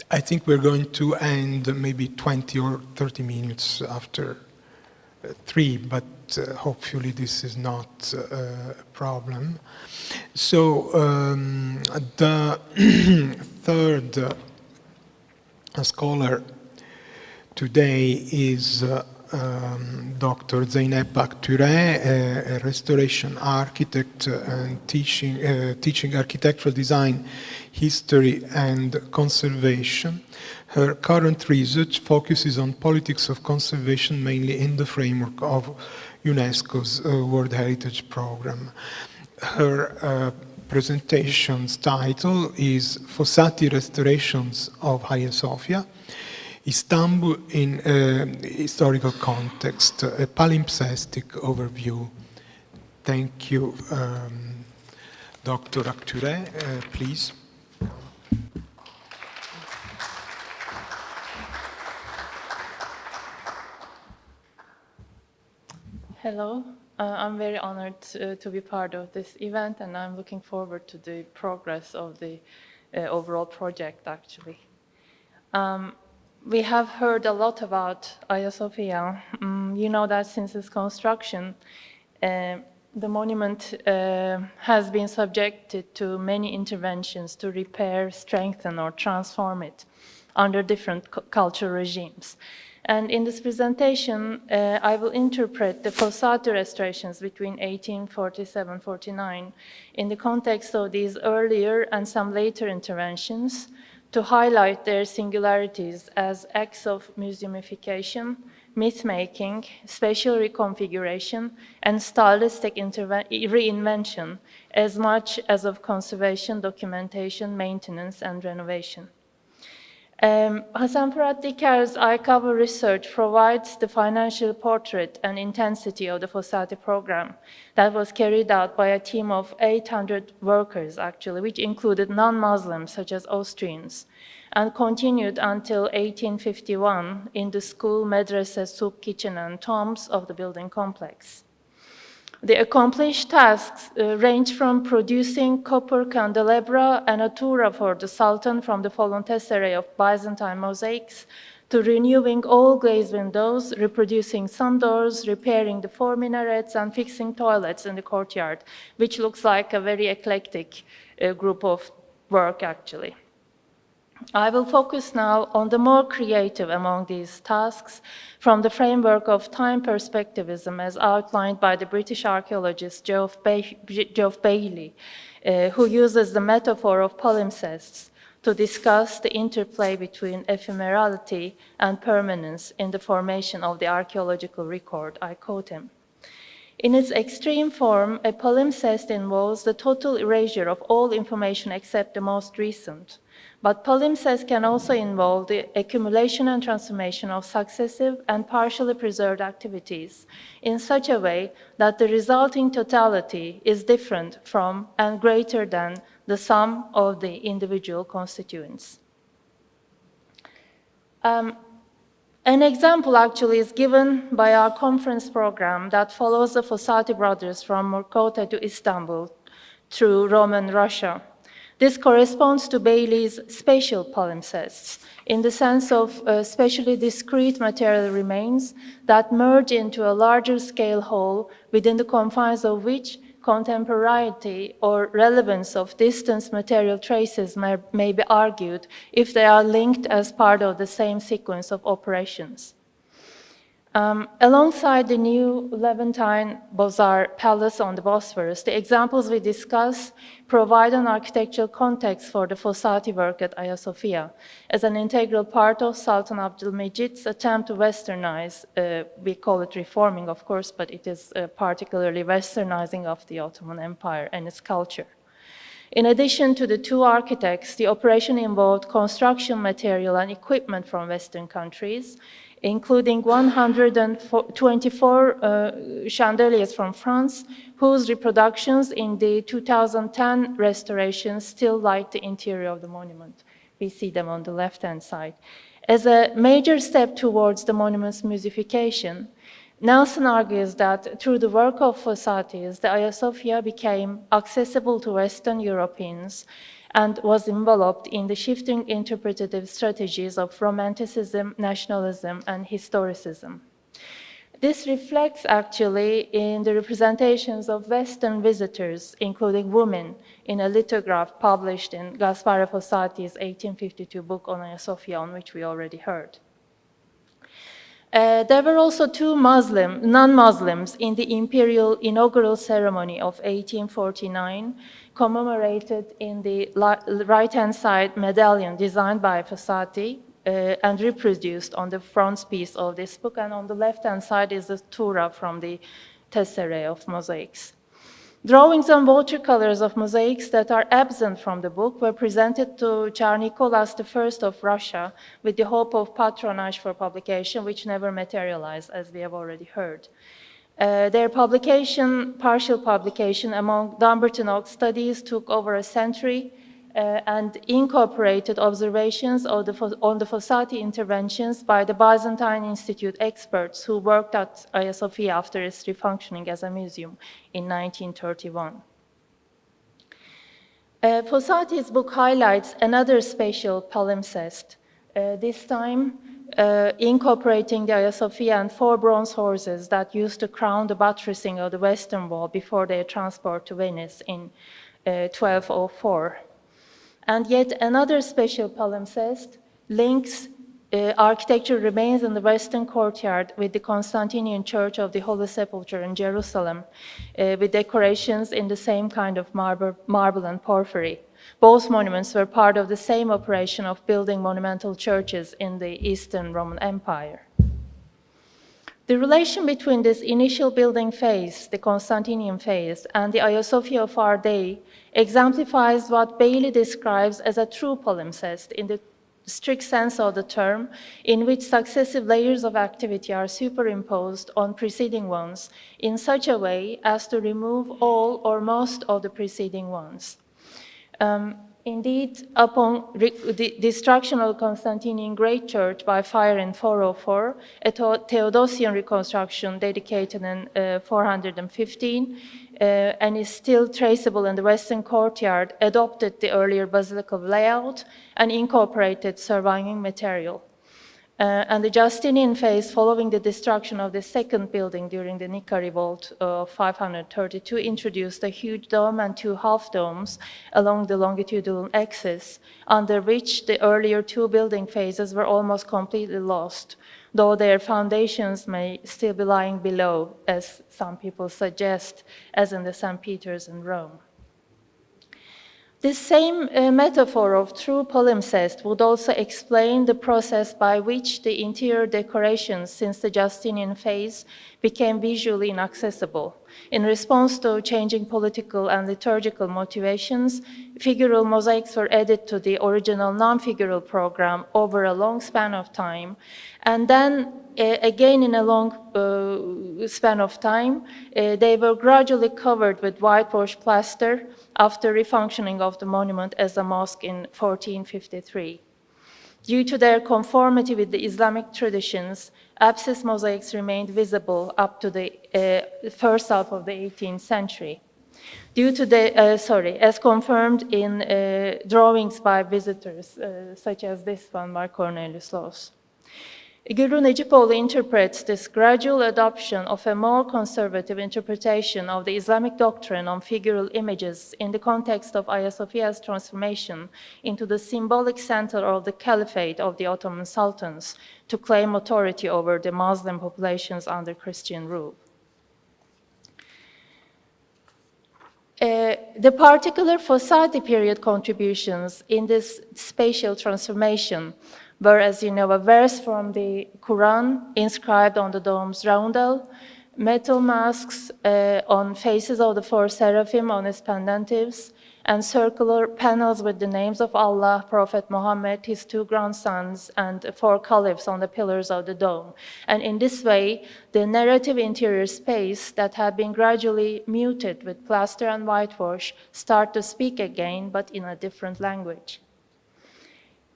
I think we're going to end maybe 20 or 30 minutes after 3, but hopefully this is not a problem. So the third scholar today is Dr. Zeynep Aktüre, a restoration architect and teaching architectural design, history and conservation. Her current research focuses on politics of conservation, mainly in the framework of UNESCO's World Heritage Program. Her presentation's title is Fossati Restorations of Hagia Sophia, Istanbul in Historical Context, a Palimpsestic Overview. Thank you. Dr. Aktüre, please. Hello, I'm very honored to be part of this event, and I'm looking forward to the progress of the overall project, actually. We have heard a lot about Hagia Sophia. You know that since its construction, the monument has been subjected to many interventions to repair, strengthen, or transform it under different cultural regimes. And in this presentation, I will interpret the Fossati restorations between 1847-49 in the context of these earlier and some later interventions to highlight their singularities as acts of museumification, myth-making, spatial reconfiguration, and stylistic reinvention, as much as of conservation, documentation, maintenance, and renovation. Hasan Fırat Diker's I-Cover research provides the financial portrait and intensity of the Fossati program that was carried out by a team of 800 workers, actually, which included non-Muslims such as Austrians, and continued until 1851 in the school, madrasa, soup kitchen, and tombs of the building complex. The accomplished tasks range from producing copper candelabra and a tura for the Sultan from the fallen tesserae of Byzantine mosaics, to renewing all glazed windows, reproducing some doors, repairing the 4 minarets, and fixing toilets in the courtyard, which looks like a very eclectic group of work, actually. I will focus now on the more creative among these tasks from the framework of time perspectivism as outlined by the British archaeologist Geoff Bailey, who uses the metaphor of palimpsests to discuss the interplay between ephemerality and permanence in the formation of the archaeological record. I quote him. In its extreme form, a palimpsest involves the total erasure of all information except the most recent. But palimpsest can also involve the accumulation and transformation of successive and partially preserved activities in such a way that the resulting totality is different from and greater than the sum of the individual constituents. An example actually is given by our conference program that follows the Fossati brothers from Murkota to Istanbul through Roman Russia. This corresponds to Bailey's spatial palimpsests in the sense of spatially discrete material remains that merge into a larger scale whole within the confines of which contemporaneity or relevance of distant material traces may be argued if they are linked as part of the same sequence of operations. Alongside the new Levantine Bozar Palace on the Bosphorus, the examples we discuss provide an architectural context for the Fossati work at Hagia Sophia as an integral part of Sultan Abdülmecit's attempt to westernize, we call it reforming, of course, but it is particularly westernizing of the Ottoman Empire and its culture. In addition to the two architects, the operation involved construction material and equipment from Western countries, including 124 chandeliers from France, whose reproductions in the 2010 restoration still light the interior of the monument. We see them on the left-hand side. As a major step towards the monument's musification, Nelson argues that through the work of Fossati, the Hagia Sophia became accessible to Western Europeans and was enveloped in the shifting interpretative strategies of Romanticism, nationalism, and historicism. This reflects actually in the representations of Western visitors, including women, in a lithograph published in Gaspare Fossati's 1852 book on Hagia Sophia, on which we already heard. There were also two non-Muslims in the imperial inaugural ceremony of 1849, commemorated in the right-hand side medallion designed by Fossati, and reproduced on the frontispiece of this book, and on the left-hand side is the tura from the tesserae of mosaics. Drawings and watercolors of mosaics that are absent from the book were presented to Tsar Nicholas I of Russia with the hope of patronage for publication, which never materialized, as we have already heard. Their partial publication among Dumbarton Oaks studies took over a century, and incorporated observations on the Fossati interventions by the Byzantine Institute experts who worked at Hagia Sophia after its refunctioning as a museum in 1931. Fossati's book highlights another spatial palimpsest, this time incorporating the Hagia Sophia and 4 bronze horses that used to crown the buttressing of the western wall before their transport to Venice in 1204. And yet another special palimpsest links architecture remains in the western courtyard with the Constantinian Church of the Holy Sepulchre in Jerusalem, with decorations in the same kind of marble and porphyry. Both monuments were part of the same operation of building monumental churches in the Eastern Roman Empire. The relation between this initial building phase, the Constantinian phase, and the Hagia Sophia of our day exemplifies what Bailey describes as a true palimpsest in the strict sense of the term, in which successive layers of activity are superimposed on preceding ones in such a way as to remove all or most of the preceding ones. Indeed, upon the destruction of the Constantinian Great Church by fire in 404, a Theodosian reconstruction dedicated in 415, and is still traceable in the western courtyard, adopted the earlier basilical layout and incorporated surviving material. And the Justinian phase, following the destruction of the second building during the Nika revolt of 532, introduced a huge dome and 2 half domes along the longitudinal axis, under which the earlier 2 building phases were almost completely lost, though their foundations may still be lying below, as some people suggest, as in the St. Peter's in Rome. This same metaphor of true palimpsest would also explain the process by which the interior decorations since the Justinian phase became visually inaccessible. In response to changing political and liturgical motivations, figural mosaics were added to the original non-figural program over a long span of time, and then again in a long span of time, they were gradually covered with whitewashed plaster after refunctioning of the monument as a mosque in 1453. Due to their conformity with the Islamic traditions, apsis mosaics remained visible up to the first half of the 18th century. Due to the, as confirmed in drawings by visitors, such as this one by Cornelius Loos. Guru Necipoğlu interprets this gradual adoption of a more conservative interpretation of the Islamic doctrine on figural images in the context of Hagia Sophia's transformation into the symbolic center of the caliphate of the Ottoman sultans to claim authority over the Muslim populations under Christian rule. The particular Fossati period contributions in this spatial transformation were, as you know, a verse from the Quran inscribed on the dome's roundel, metal masks on faces of the 4 seraphim on its pendentives, and circular panels with the names of Allah, Prophet Muhammad, his 2 grandsons, and 4 caliphs on the pillars of the dome. And in this way, the narrative interior space that had been gradually muted with plaster and whitewash start to speak again, but in a different language.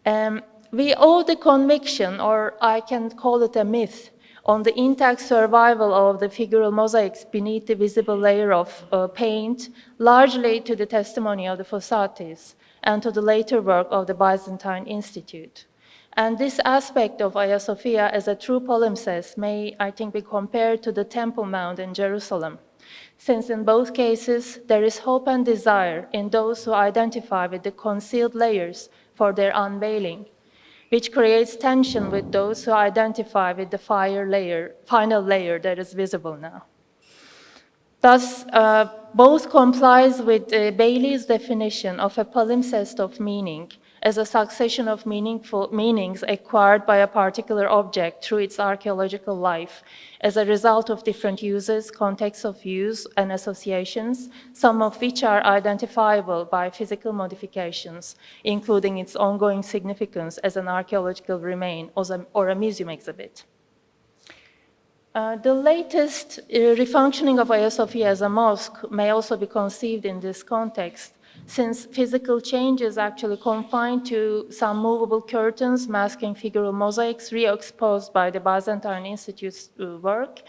We owe the conviction, or I can call it a myth, on the intact survival of the figural mosaics beneath the visible layer of paint, largely to the testimony of the Fossatis and to the later work of the Byzantine Institute. And this aspect of Hagia Sophia as a true palimpsest may, I think, be compared to the Temple Mount in Jerusalem, since in both cases there is hope and desire in those who identify with the concealed layers for their unveiling, which creates tension with those who identify with the final layer that is visible now. Thus, both complies with Bailey's definition of a palimpsest of meaning as a succession of meanings acquired by a particular object through its archaeological life as a result of different uses, contexts of use, and associations, some of which are identifiable by physical modifications, including its ongoing significance as an archaeological remain or a museum exhibit. The latest refunctioning of Hagia Sophia as a mosque may also be conceived in this context, since physical change is actually confined to some movable curtains masking figural mosaics re-exposed by the Byzantine Institute's work,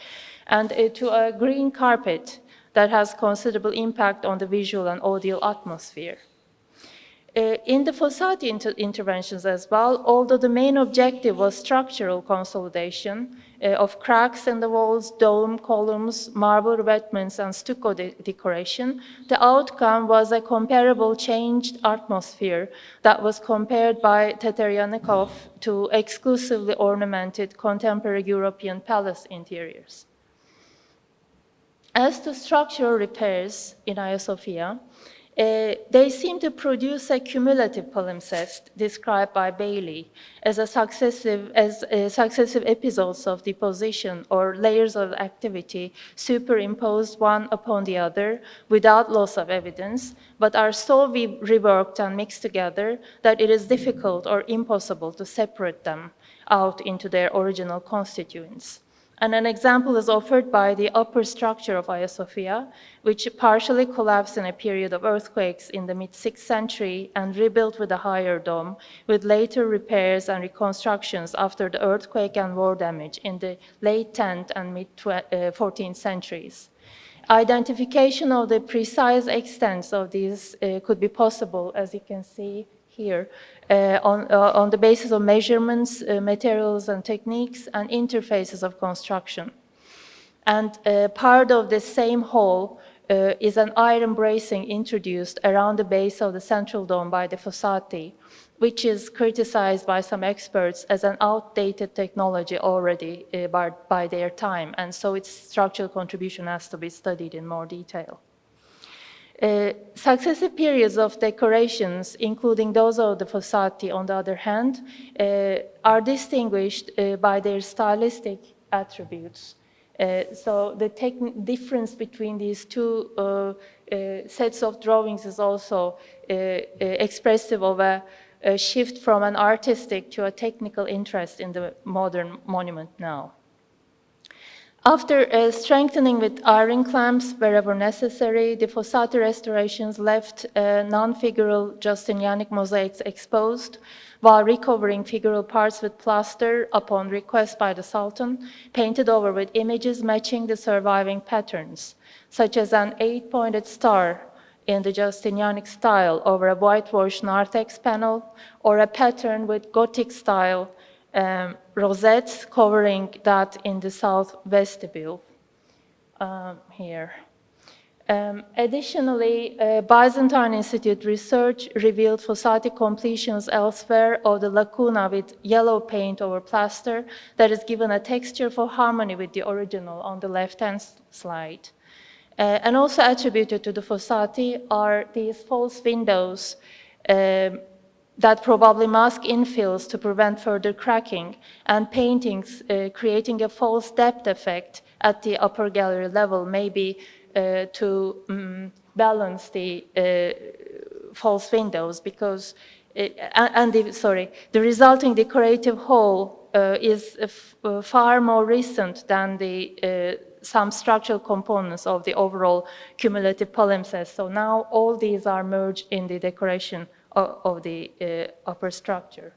and to a green carpet that has considerable impact on the visual and audio atmosphere. In the Fossati interventions as well, although the main objective was structural consolidation of cracks in the walls, dome, columns, marble revetments, and stucco decoration, the outcome was a comparable changed atmosphere that was compared by Teteryanikov to exclusively ornamented contemporary European palace interiors. As to structural repairs in Hagia Sophia, they seem to produce a cumulative palimpsest described by Bailey as successive episodes of deposition or layers of activity superimposed one upon the other without loss of evidence, but are so reworked and mixed together that it is difficult or impossible to separate them out into their original constituents. And an example is offered by the upper structure of Hagia Sophia, which partially collapsed in a period of earthquakes in the mid-6th century and rebuilt with a higher dome, with later repairs and reconstructions after the earthquake and war damage in the late 10th and mid-14th centuries. Identification of the precise extents of these could be possible, as you can see here, on the basis of measurements, materials and techniques, and interfaces of construction. And part of the same whole is an iron bracing introduced around the base of the central dome by the Fossati, which is criticized by some experts as an outdated technology already by their time, and so its structural contribution has to be studied in more detail. Successive periods of decorations, including those of the Fossati, on the other hand, are distinguished by their stylistic attributes. So the difference between these two sets of drawings is also expressive of a shift from an artistic to a technical interest in the modern monument now. After strengthening with iron clamps wherever necessary, the Fossati restorations left non-figural Justinianic mosaics exposed, while recovering figural parts with plaster upon request by the Sultan, painted over with images matching the surviving patterns, such as an 8-pointed star in the Justinianic style over a whitewashed narthex panel, or a pattern with Gothic style rosettes covering that in the south vestibule here. Additionally, Byzantine Institute research revealed Fossati completions elsewhere of the lacuna with yellow paint over plaster that is given a texture for harmony with the original on the left-hand slide. And also attributed to the Fossati are these false windows that probably mask infills to prevent further cracking, and paintings creating a false depth effect at the upper gallery level, maybe to balance the false windows, because the resulting decorative whole is far more recent than the some structural components of the overall cumulative palimpsest. So now all these are merged in the decoration of the upper structure.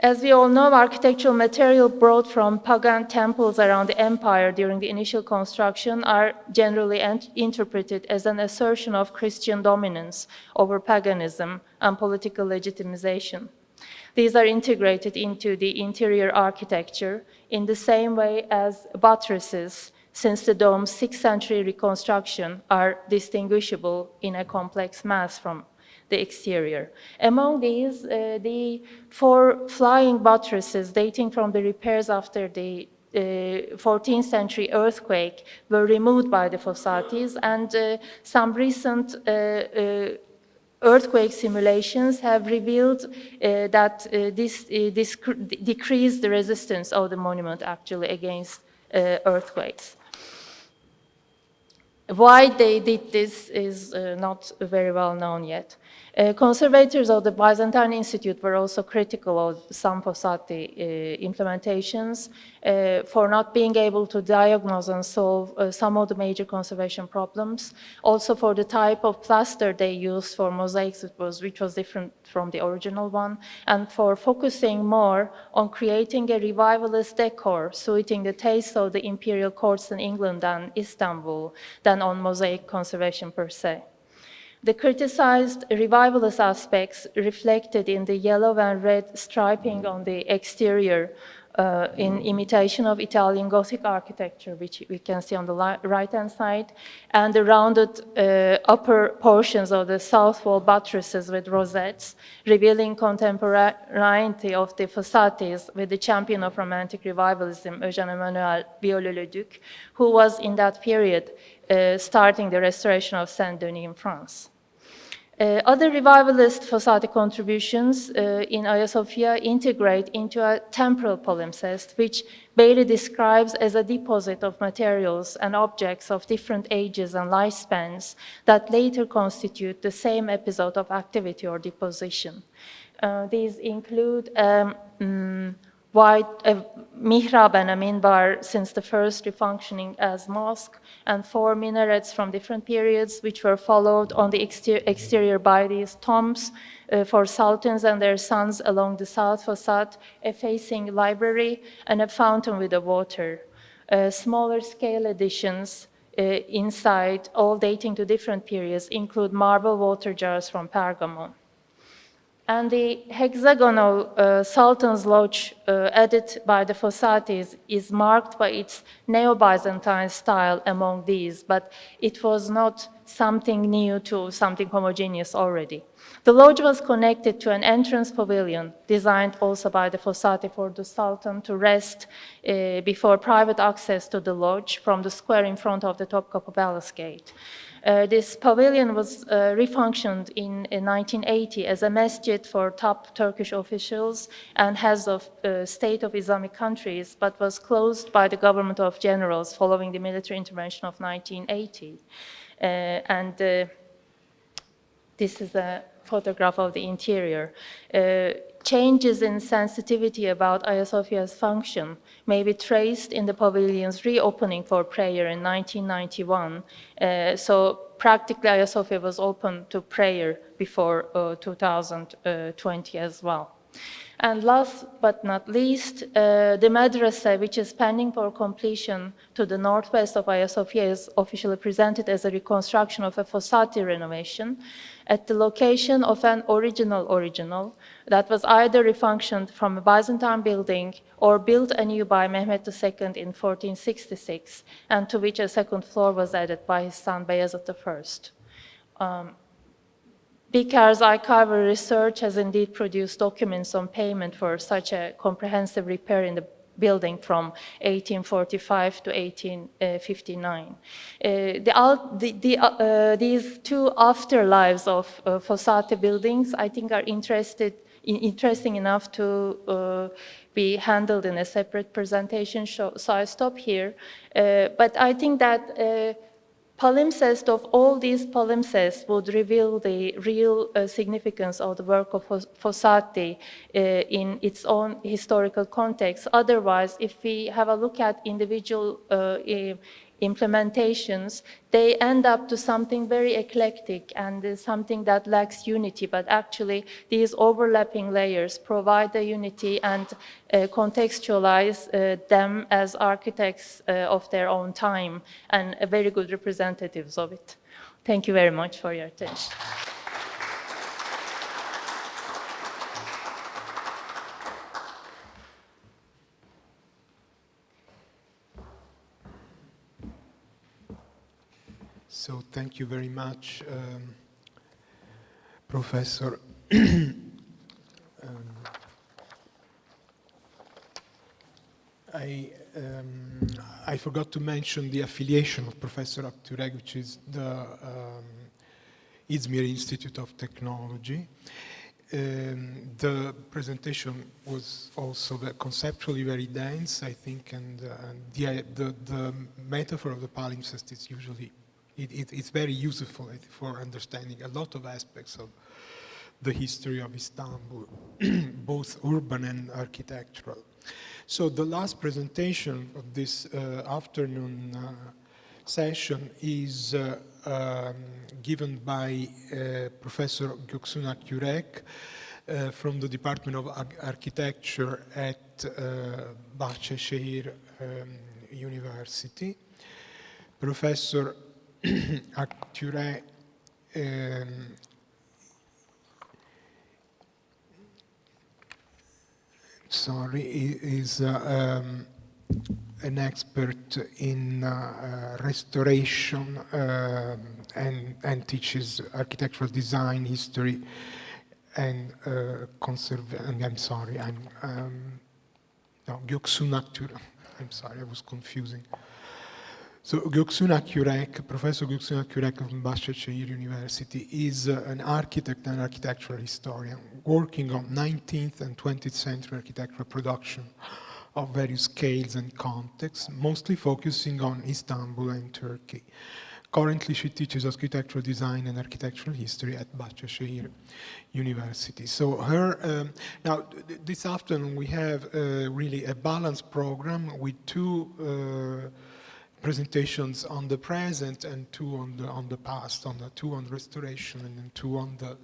As we all know, architectural material brought from pagan temples around the empire during the initial construction are generally interpreted as an assertion of Christian dominance over paganism and political legitimization. These are integrated into the interior architecture in the same way as buttresses, since the dome's 6th century reconstruction are distinguishable in a complex mass from the exterior. Among these, the 4 flying buttresses dating from the repairs after the 14th century earthquake were removed by the Fossatis, and some recent earthquake simulations have revealed that this decreased the resistance of the monument actually against earthquakes. Why they did this is not very well known yet. Conservators of the Byzantine Institute were also critical of some Fossati implementations for not being able to diagnose and solve some of the major conservation problems. Also for the type of plaster they used for mosaics, which was different from the original one, and for focusing more on creating a revivalist decor suiting the taste of the imperial courts in England and Istanbul than on mosaic conservation per se. The criticized revivalist aspects reflected in the yellow and red striping on the exterior in imitation of Italian Gothic architecture, which we can see on the right-hand side, and the rounded upper portions of the south wall buttresses with rosettes, revealing contemporaneity of the Fossatis with the champion of Romantic revivalism, Eugène-Emmanuel Viollet-le-Duc, who was in that period starting the restoration of Saint-Denis in France. Other revivalist Fossati contributions in Hagia Sophia integrate into a temporal palimpsest, which Bailey describes as a deposit of materials and objects of different ages and lifespans that later constitute the same episode of activity or deposition. These include mihrab and a minbar since the first refunctioning as mosque, and 4 minarets from different periods, which were followed on the exterior by these tombs for sultans and their sons along the south facade, a facing library, and a fountain with a water. Smaller scale additions inside, all dating to different periods, include marble water jars from Pergamon. And the hexagonal Sultan's Lodge added by the Fossatis is marked by its Neo-Byzantine style among these, but it was not something new to something homogeneous already. The lodge was connected to an entrance pavilion designed also by the Fossati for the Sultan to rest before private access to the lodge from the square in front of the Topkapı Palace Gate. This pavilion was refunctioned in 1980 as a masjid for top Turkish officials and heads of state of Islamic countries, but was closed by the government of generals following the military intervention of 1980. This is a photograph of the interior. Changes in sensitivity about Hagia Sophia's function may be traced in the pavilion's reopening for prayer in 1991. So practically Hagia Sophia was open to prayer before 2020 as well. And last but not least, the madrasa, which is pending for completion to the northwest of Hagia Sophia, is officially presented as a reconstruction of a Fossati renovation at the location of an original that was either refunctioned from a Byzantine building or built anew by Mehmet II in 1466, and to which a second floor was added by his son Bayezid I. Because archival research has indeed produced documents on payment for such a comprehensive repair in the building from 1845 to 1859. These two afterlives of Fossati buildings, I think, are interesting enough to be handled in a separate presentation, so I stop here. But I think that palimpsest of all these palimpsests would reveal the real significance of the work of Fossati in its own historical context. Otherwise, if we have a look at individual implementations, they end up to something very eclectic and something that lacks unity, but actually these overlapping layers provide the unity and contextualize them as architects of their own time and very good representatives of it. Thank you very much for your attention. So thank you very much, Professor. I forgot to mention the affiliation of Professor Aktüre, which is the Izmir Institute of Technology. The presentation was also conceptually very dense, I think, and the metaphor of the palimpsest is usually it's very useful for understanding a lot of aspects of the history of Istanbul, both urban and architectural. So the last presentation of this afternoon session is given by Professor Göksun Akyürek from the Department of Architecture at Bahçeşehir University. Professor Aktüre is an expert in restoration and teaches architectural design, history, and conservation. I'm sorry, no, Göksun Akyürek. I'm sorry, I was confusing. So Göksun Akyürek, Professor Göksun Akyürek from Bahçeşehir University is an architect and architectural historian working on 19th and 20th century architectural production of various scales and contexts, mostly focusing on Istanbul and Turkey. Currently, she teaches architectural design and architectural history at Bahçeşehir University. So now this afternoon we have really a balanced program with two presentations on the present and two on the past, two on restoration and two on the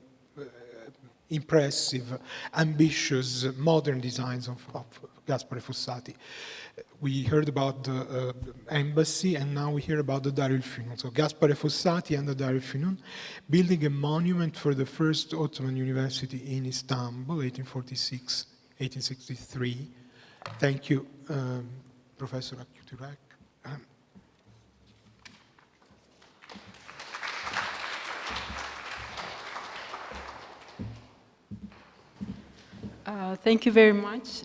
impressive, ambitious, modern designs of Gaspare Fossati. We heard about the embassy, and now we hear about the Darülfünun. So Gaspare Fossati and the Darülfünun, building a monument for the first Ottoman university in Istanbul, 1846, 1863. Thank you, Professor Akyürek. Thank you very much,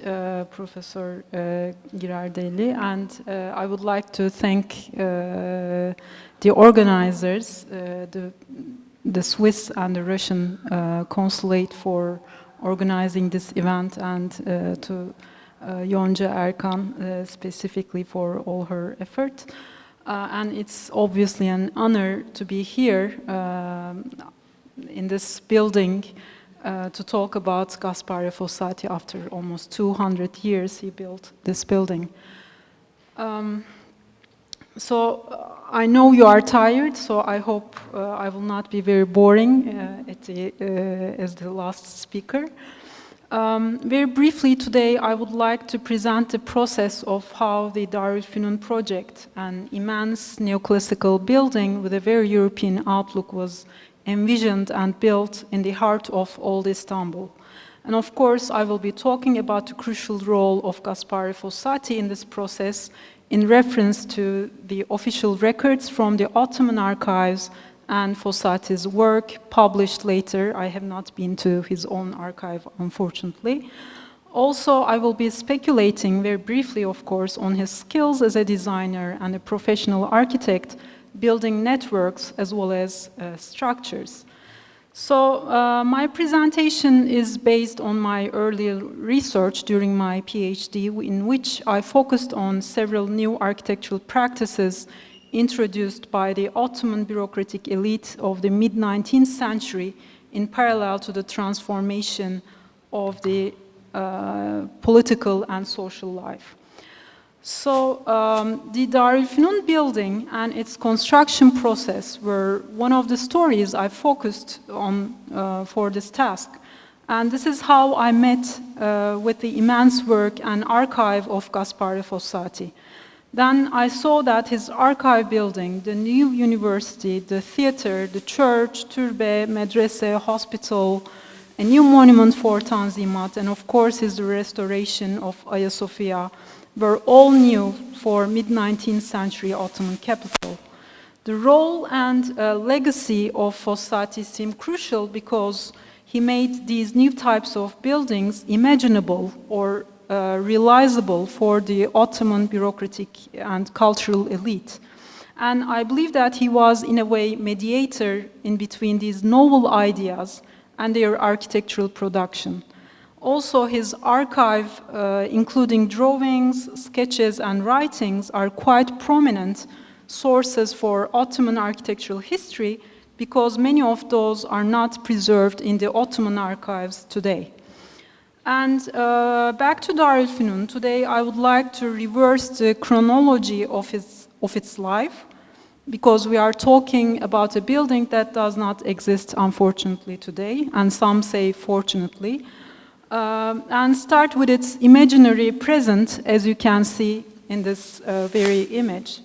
Professor Girardeli, and I would like to thank the organizers, the Swiss and the Russian Consulate for organizing this event, and to Yonca Erkan specifically for all her effort. And it's obviously an honor to be here in this building to talk about Gaspare Fossati. After almost 200 years, he built this building. So I know you are tired, so I hope I will not be very boring as the last speaker. Very briefly today, I would like to present the process of how the Darülfünun project, an immense neoclassical building with a very European outlook, was envisioned and built in the heart of old Istanbul. And of course, I will be talking about the crucial role of Gaspare Fossati in this process in reference to the official records from the Ottoman archives and Fossati's work published later. I have not been to his own archive, unfortunately. Also, I will be speculating very briefly, of course, on his skills as a designer and a professional architect, building networks as well as structures. So my presentation is based on my earlier research during my PhD, in which I focused on several new architectural practices introduced by the Ottoman bureaucratic elite of the mid-19th century in parallel to the transformation of the political and social life. So the Darülfünun building and its construction process were one of the stories I focused on for this task. And this is how I met with the immense work and archive of Gaspare Fossati. Then I saw that his archive building, the new university, the theater, the church, türbe, medrese, hospital, a new monument for Tanzimat, and of course his restoration of Hagia Sophia were all new for mid-19th century Ottoman capital. The role and legacy of Fossati seem crucial because he made these new types of buildings imaginable or realizable for the Ottoman bureaucratic and cultural elite. And I believe that he was, in a way, mediator in between these novel ideas and their architectural production. Also, his archive, including drawings, sketches, and writings, are quite prominent sources for Ottoman architectural history because many of those are not preserved in the Ottoman archives today. And back to Darülfünun, today I would like to reverse the chronology of its life, because we are talking about a building that does not exist, unfortunately, today, and some say fortunately, and start with its imaginary present, as you can see in this very image.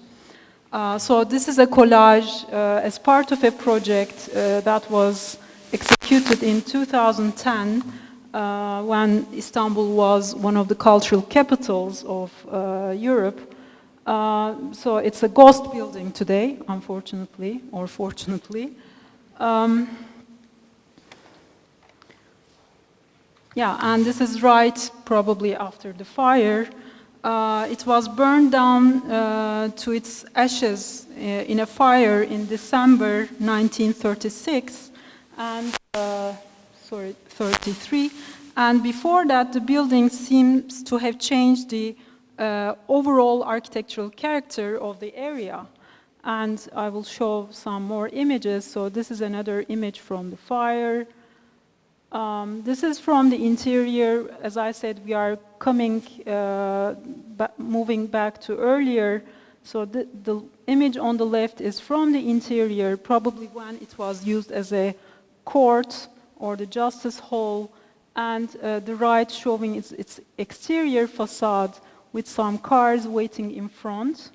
So this is a collage as part of a project that was executed in 2010 when Istanbul was one of the cultural capitals of Europe. So it's a ghost building today, unfortunately, or fortunately. Yeah, and this is right probably after the fire. It was burned down to its ashes in a fire in December 1936, and 33. And before that, the building seems to have changed the overall architectural character of the area. And I will show some more images. So this is another image from the fire. This is from the interior. As I said, we are moving back to earlier. So the image on the left is from the interior, probably when it was used as a court or the justice hall, and the right showing its exterior facade with some cars waiting in front.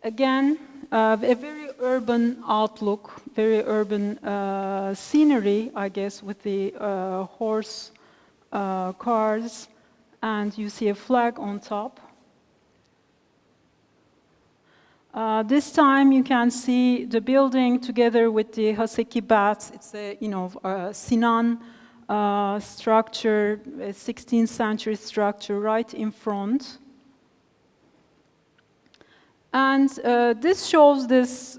Again, a very urban outlook, very urban scenery, I guess, with the horse cars, and you see a flag on top. This time you can see the building together with the Haseki baths. It's a, Sinan structure, a 16th century structure right in front. And this shows this,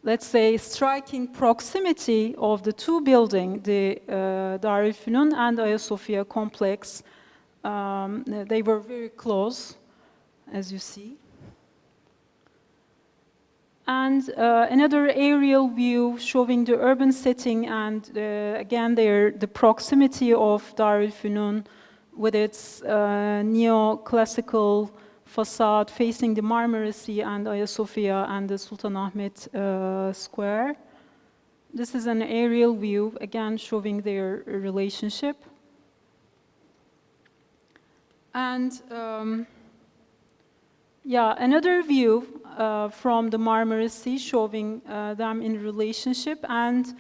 let's say, striking proximity of the two buildings, the Darülfünun and Hagia Sophia complex. They were very close, as you see. And another aerial view showing the urban setting and, again, the proximity of Darülfünun with its neoclassical facade facing the Marmara Sea and Hagia Sophia and the Sultanahmet Square. This is an aerial view, again showing their relationship. And yeah, another view from the Marmara Sea showing them in relationship. And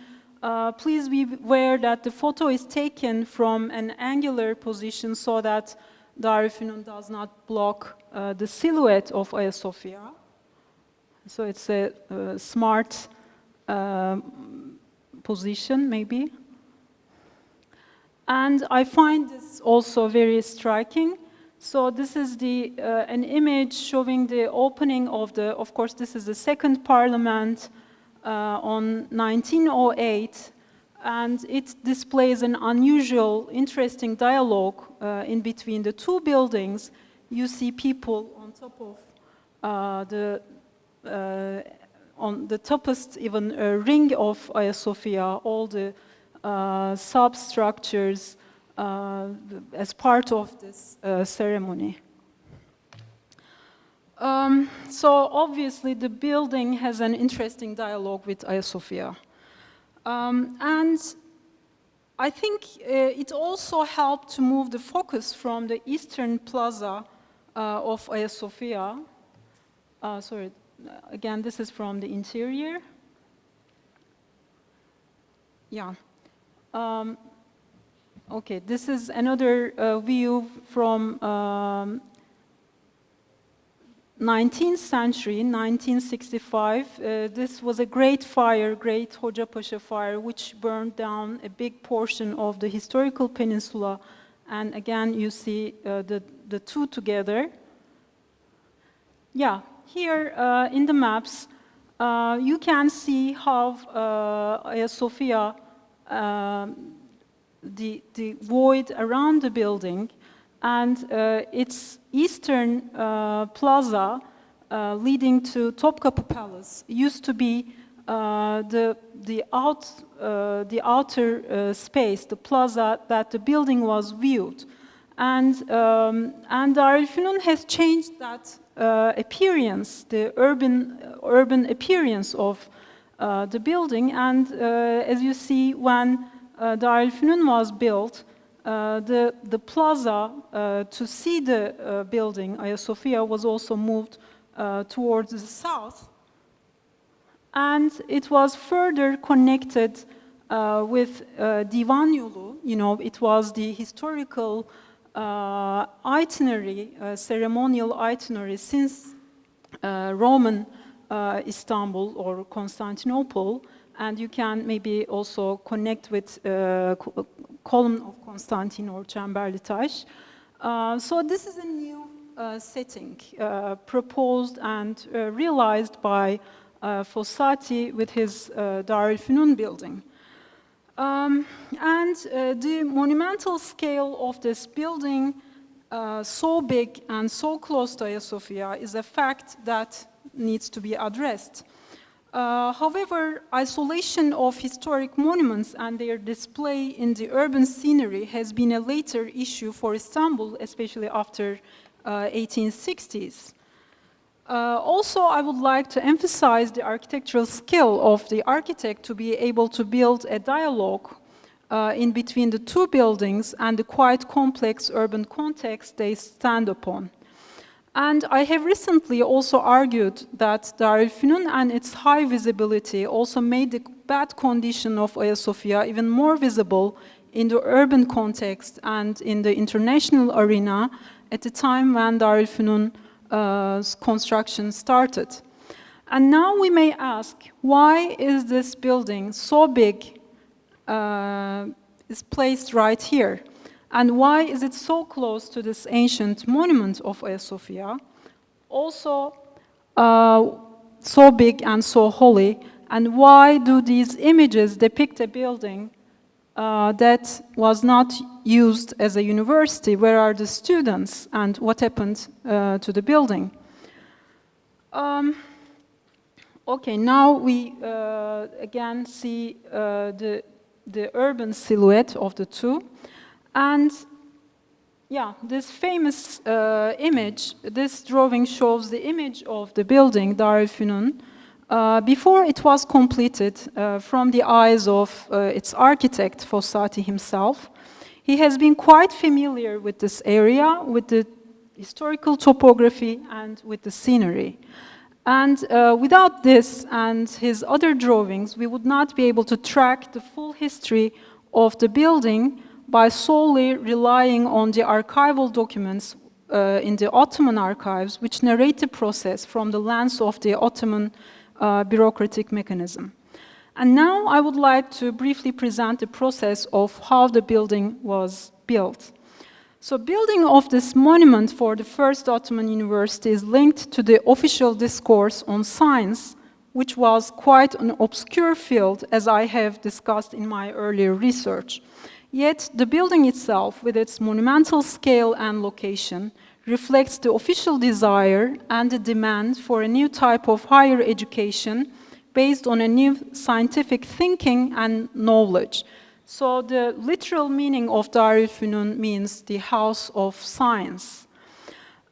please be aware that the photo is taken from an angular position so that Darülfünun does not block the silhouette of Hagia Sophia. So it's a smart position, maybe. And I find this also very striking. So this is an image showing the opening of course, this is the second parliament on 1908. And it displays an unusual, interesting dialogue in between the two buildings. You see people on top of on the topest even ring of Hagia Sophia, all the substructures as part of this ceremony. So obviously the building has an interesting dialogue with Hagia Sophia. And I think it also helped to move the focus from the eastern plaza of Hagia Sophia. Sorry, again, this is from the interior. Yeah. Okay, this is another view from 19th century, 1965. This was a great fire, Great Hoca Paşa fire, which burned down a big portion of the historical peninsula. And again, you see the two together. Yeah, here in the maps, you can see how Hagia Sophia, the void around the building, and its eastern plaza leading to Topkapı Palace used to be the outer space, the plaza that the building was viewed, and Darülfünun has changed that appearance, the urban appearance of the building, and as you see, when Darülfünun was built, the plaza to see the building, Hagia Sophia, was also moved towards the south. And it was further connected with Divan Yolu. You know, it was the historical itinerary, ceremonial itinerary since Roman Istanbul or Constantinople. And you can maybe also connect with column of Constantine or Çemberli Taş. So this is a new setting proposed and realized by Fossati with his Darülfünun building. And the monumental scale of this building, so big and so close to Hagia Sophia, is a fact that needs to be addressed. However, isolation of historic monuments and their display in the urban scenery has been a later issue for Istanbul, especially after 1860s. Also, I would like to emphasize the architectural skill of the architect to be able to build a dialogue in between the two buildings and the quite complex urban context they stand upon. And I have recently also argued that Darülfünun and its high visibility also made the bad condition of Hagia Sophia even more visible in the urban context and in the international arena at the time when Darülfünun's construction started. And now we may ask, why is this building so big, is placed right here? And why is it so close to this ancient monument of Hagia Sophia, also so big and so holy? And why do these images depict a building that was not used as a university? Where are the students and what happened to the building? Okay, now we again see the urban silhouette of the two. And yeah, this famous image, this drawing shows the image of the building, Darülfünun, before it was completed from the eyes of its architect, Fossati himself. He has been quite familiar with this area, with the historical topography and with the scenery. And without this and his other drawings, we would not be able to track the full history of the building by solely relying on the archival documents in the Ottoman archives, which narrate the process from the lens of the Ottoman bureaucratic mechanism. And now I would like to briefly present the process of how the building was built. So building of this monument for the first Ottoman university is linked to the official discourse on science, which was quite an obscure field, as I have discussed in my earlier research. Yet the building itself, with its monumental scale and location, reflects the official desire and the demand for a new type of higher education based on a new scientific thinking and knowledge. So the literal meaning of Darülfünun means the house of science.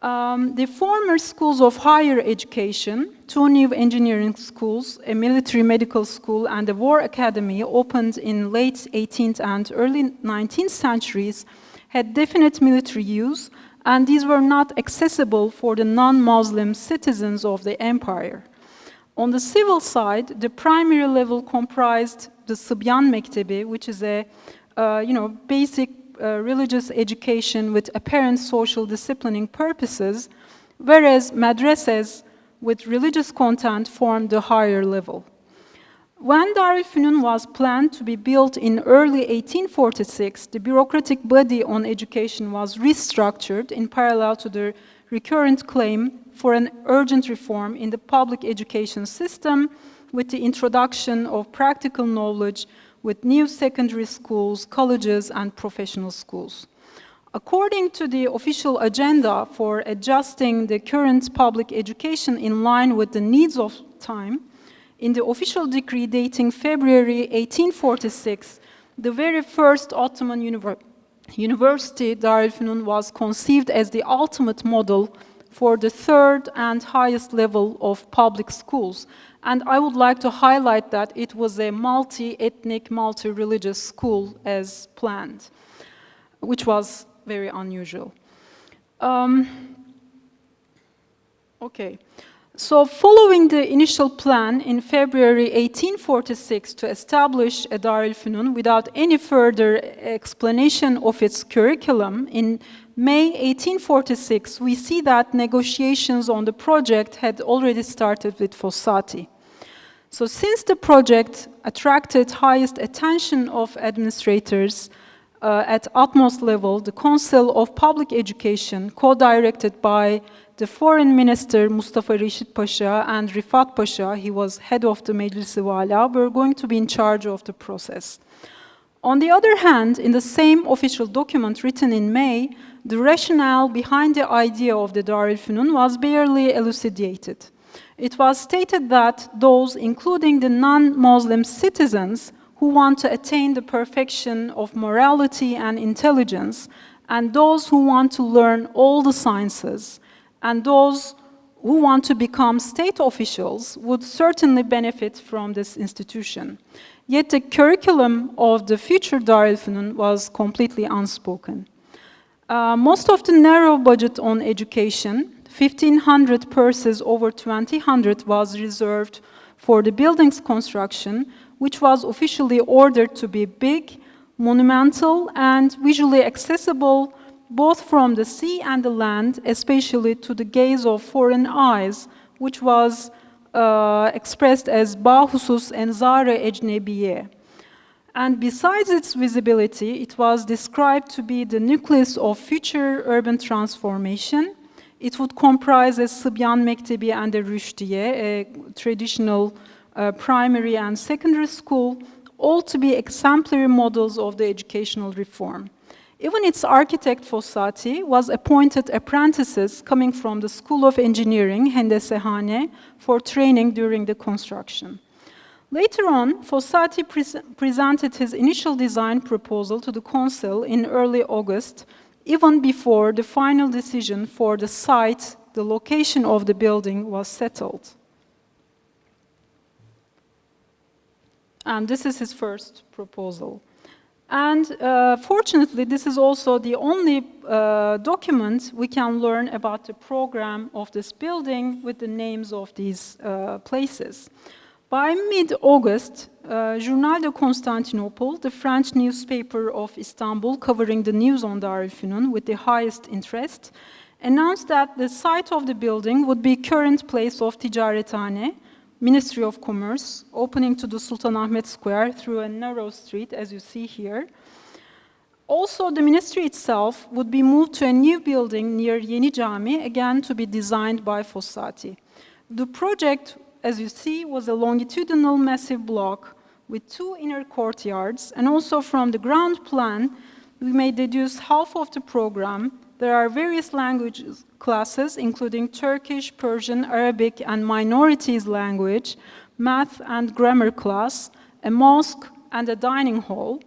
The former schools of higher education, 2 new engineering schools, a military medical school, and a war academy opened in late 18th and early 19th centuries, had definite military use, and these were not accessible for the non-Muslim citizens of the empire. On the civil side, the primary level comprised the Sıbyan Mektebi, which is a basic religious education with apparent social disciplining purposes, whereas madrasas with religious content formed the higher level. When Darülfünun was planned to be built in early 1846, the bureaucratic body on education was restructured in parallel to the recurrent claim for an urgent reform in the public education system with the introduction of practical knowledge with new secondary schools, colleges, and professional schools. According to the official agenda for adjusting the current public education in line with the needs of time, in the official decree dating February 1846, the very first Ottoman university, Darülfünun, was conceived as the ultimate model for the third and highest level of public schools. And I would like to highlight that it was a multi-ethnic, multi-religious school as planned, which was very unusual. Okay. So following the initial plan in February 1846 to establish a Darülfünun without any further explanation of its curriculum, in May 1846, we see that negotiations on the project had already started with Fossati. So since the project attracted highest attention of administrators at utmost level, the Council of Public Education, co-directed by the Foreign Minister Mustafa Reşit Pasha and Rifat Pasha, he was head of the Meclis-i Vala, were going to be in charge of the process. On the other hand, in the same official document written in May, the rationale behind the idea of the Darülfünun was barely elucidated. It was stated that those, including the non-Muslim citizens who want to attain the perfection of morality and intelligence, and those who want to learn all the sciences, and those who want to become state officials would certainly benefit from this institution. Yet the curriculum of the future Darülfünun was completely unspoken. Most of the narrow budget on education, 1,500 purses over 2,000, was reserved for the building's construction, which was officially ordered to be big, monumental, and visually accessible both from the sea and the land, especially to the gaze of foreign eyes, which was expressed as Bahusus Enzare Ecnebiye. And besides its visibility, it was described to be the nucleus of future urban transformation. It would comprise a Sıbyan Mektebi and a Rüşdiye, a traditional primary and secondary school, all to be exemplary models of the educational reform. Even its architect, Fossati, was appointed apprentices coming from the School of Engineering, Hendesehane, for training during the construction. Later on, Fossati presented his initial design proposal to the Council in early August, even before the final decision for the site, the location of the building, was settled. And this is his first proposal. And fortunately, this is also the only document we can learn about the program of this building with the names of these places. By mid-August, Journal de Constantinople, the French newspaper of Istanbul covering the news on Darülfünun with the highest interest, announced that the site of the building would be current place of Ticarethane, Ministry of Commerce, opening to the Sultanahmet Square through a narrow street, as you see here. Also, the ministry itself would be moved to a new building near Yeni Cami, again to be designed by Fossati. The project, as you see, was a longitudinal massive block with 2 inner courtyards, and also from the ground plan, we may deduce half of the program. There are various languages classes, including Turkish, Persian, Arabic, and minorities language, math and grammar class, a mosque, and a dining hall.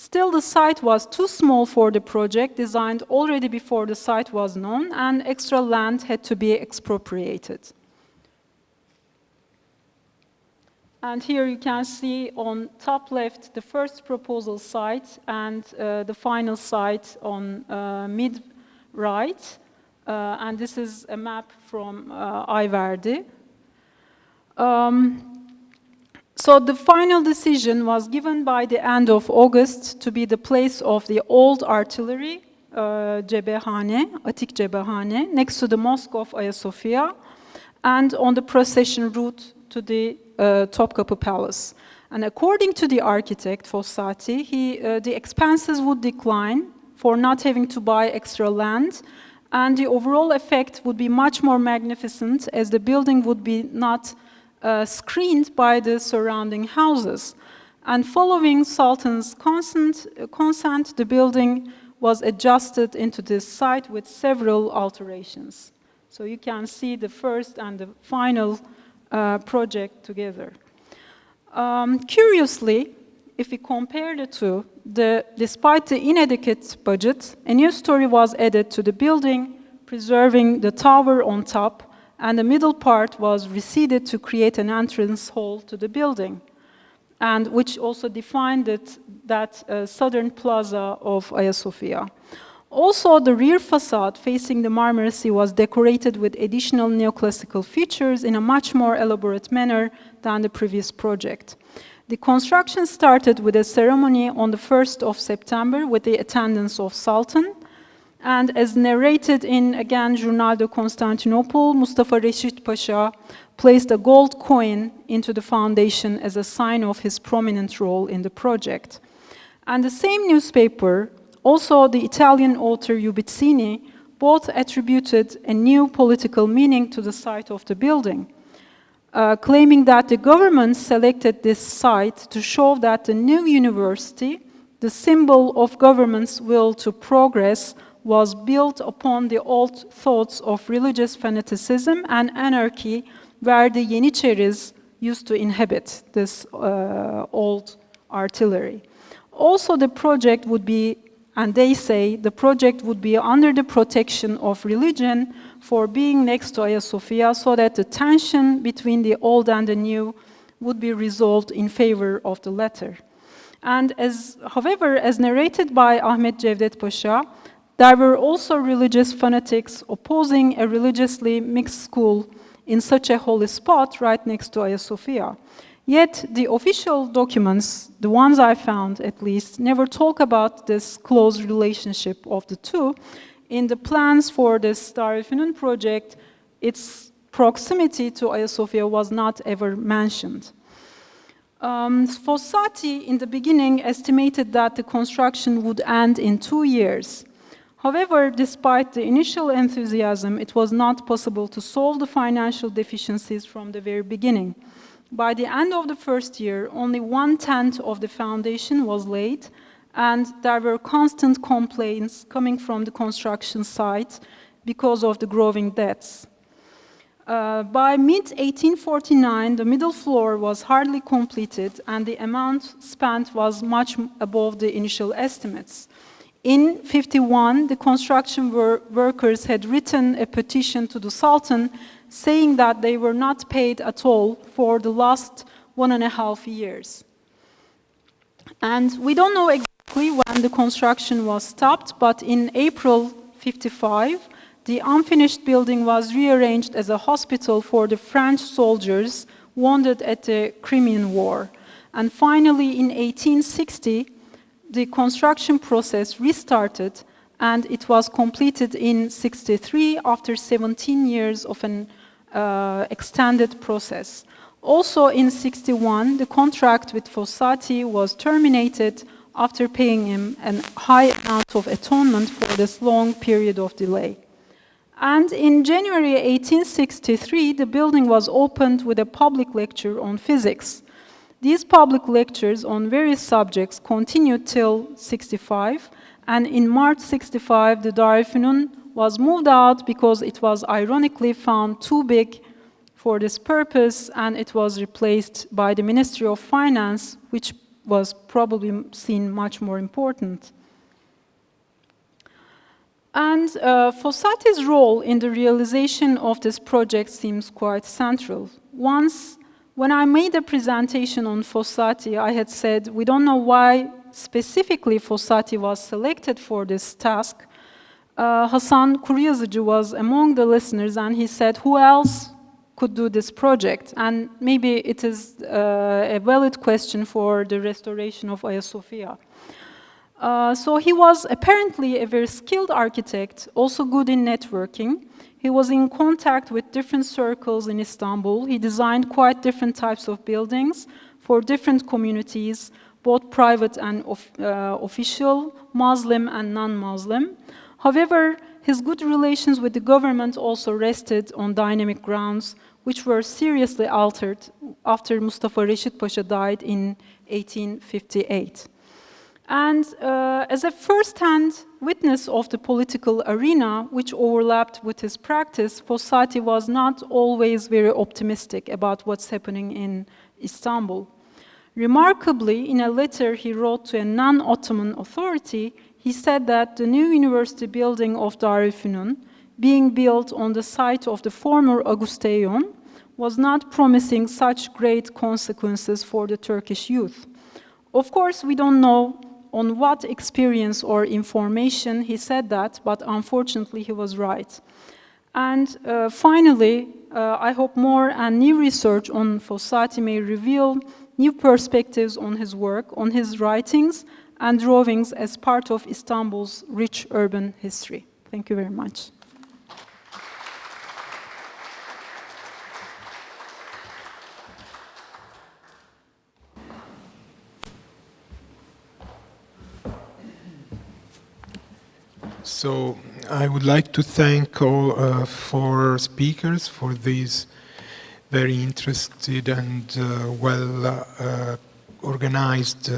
Still, the site was too small for the project, designed already before the site was known, and extra land had to be expropriated. And here you can see on top left the first proposal site and the final site on mid right. And this is a map from iVerdi. So the final decision was given by the end of August to be the place of the old artillery, Cebehane, Atik Cebehane, next to the mosque of Hagia Sophia, and on the procession route to the Topkapı Palace. And according to the architect, Fossati, the expenses would decline for not having to buy extra land, and the overall effect would be much more magnificent as the building would be not screened by the surrounding houses. And following Sultan's consent, the building was adjusted into this site with several alterations. So you can see the first and the final project together. Curiously, if we compare the two, despite the inadequate budget, a new story was added to the building, preserving the tower on top, and the middle part was receded to create an entrance hall to the building, and which also defined that southern plaza of Hagia Sophia. Also, the rear facade facing the Marmara Sea was decorated with additional neoclassical features in a much more elaborate manner than the previous project. The construction started with a ceremony on the 1st of September with the attendance of Sultan. And as narrated in, again, Journal de Constantinople, Mustafa Reşit Pasha placed a gold coin into the foundation as a sign of his prominent role in the project. And the same newspaper, also the Italian author Ubizzini, both attributed a new political meaning to the site of the building, claiming that the government selected this site to show that the new university, the symbol of government's will to progress, was built upon the old thoughts of religious fanaticism and anarchy, where the Yeniçeris used to inhabit this old artillery. Also, the project would be, and they say, the project would be under the protection of religion for being next to Hagia Sophia, so that the tension between the old and the new would be resolved in favor of the latter. And however, as narrated by Ahmet Cevdet Pasha, there were also religious fanatics opposing a religiously mixed school in such a holy spot right next to Hagia Sophia. Yet the official documents, the ones I found at least, never talk about this close relationship of the two. In the plans for this Darülfünun project, its proximity to Hagia Sophia was not ever mentioned. Fossati, in the beginning, estimated that the construction would end in 2 years. However, despite the initial enthusiasm, it was not possible to solve the financial deficiencies from the very beginning. By the end of the first year, only 1/10 of the foundation was laid, and there were constant complaints coming from the construction site because of the growing debts. By mid-1849, the middle floor was hardly completed, and the amount spent was much above the initial estimates. In 1951, the construction workers had written a petition to the Sultan saying that they were not paid at all for the last 1.5 years. And we don't know exactly when the construction was stopped, but in April 1955, the unfinished building was rearranged as a hospital for the French soldiers wounded at the Crimean War. And finally, in 1860, the construction process restarted, and it was completed in 1963 after 17 years of an extended process. Also in 1961, the contract with Fossati was terminated after paying him a high amount of atonement for this long period of delay. And in January 1863, the building was opened with a public lecture on physics. These public lectures on various subjects continued till 1965, and in March 1965, the Darülfünun was moved out because it was ironically found too big for this purpose, and it was replaced by the Ministry of Finance, which was probably seen much more important. And Fossati's role in the realization of this project seems quite central. Once, when I made a presentation on Fossati, I had said, we don't know why specifically Fossati was selected for this task. Hasan Kuryazıcı was among the listeners, and he said, who else could do this project? And maybe it is a valid question for the restoration of Hagia Sophia. So he was apparently a very skilled architect, also good in networking. He was in contact with different circles in Istanbul. He designed quite different types of buildings for different communities, both private and official, Muslim and non-Muslim. However, his good relations with the government also rested on dynamic grounds, which were seriously altered after Mustafa Reşit Pasha died in 1858. And as a first-hand witness of the political arena, which overlapped with his practice, Fossati was not always very optimistic about what's happening in Istanbul. Remarkably, in a letter he wrote to a non-Ottoman authority, he said that the new university building of Darülfünun, being built on the site of the former Augusteion, was not promising such great consequences for the Turkish youth. Of course, we don't know on what experience or information he said that, but unfortunately he was right. And finally, I hope more and new research on Fossati may reveal new perspectives on his work, on his writings and drawings as part of Istanbul's rich urban history. Thank you very much. So I would like to thank all four speakers for these very interested and well-organized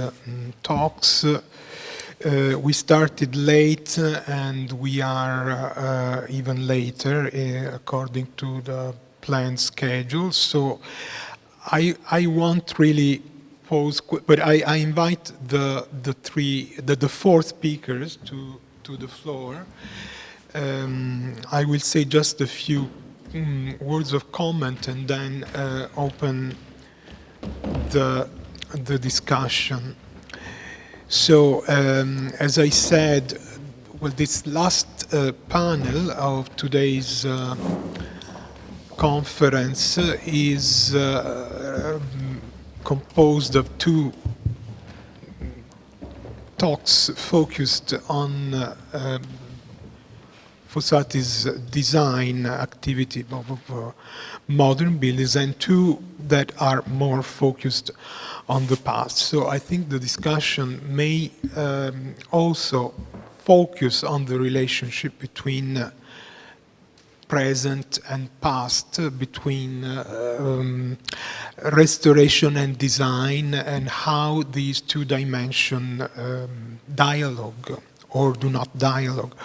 talks. We started late and we are even later according to the planned schedule. So I won't really pose, but I invite the four speakers to the floor. I will say just a few words of comment and then open the discussion. So, as I said, well, this last panel of today's conference is composed of two talks focused on Fossati's design activity of modern buildings and two that are more focused on the past. So I think the discussion may also focus on the relationship between present and past, between restoration and design, and how these two dimensions dialogue or do not dialogue.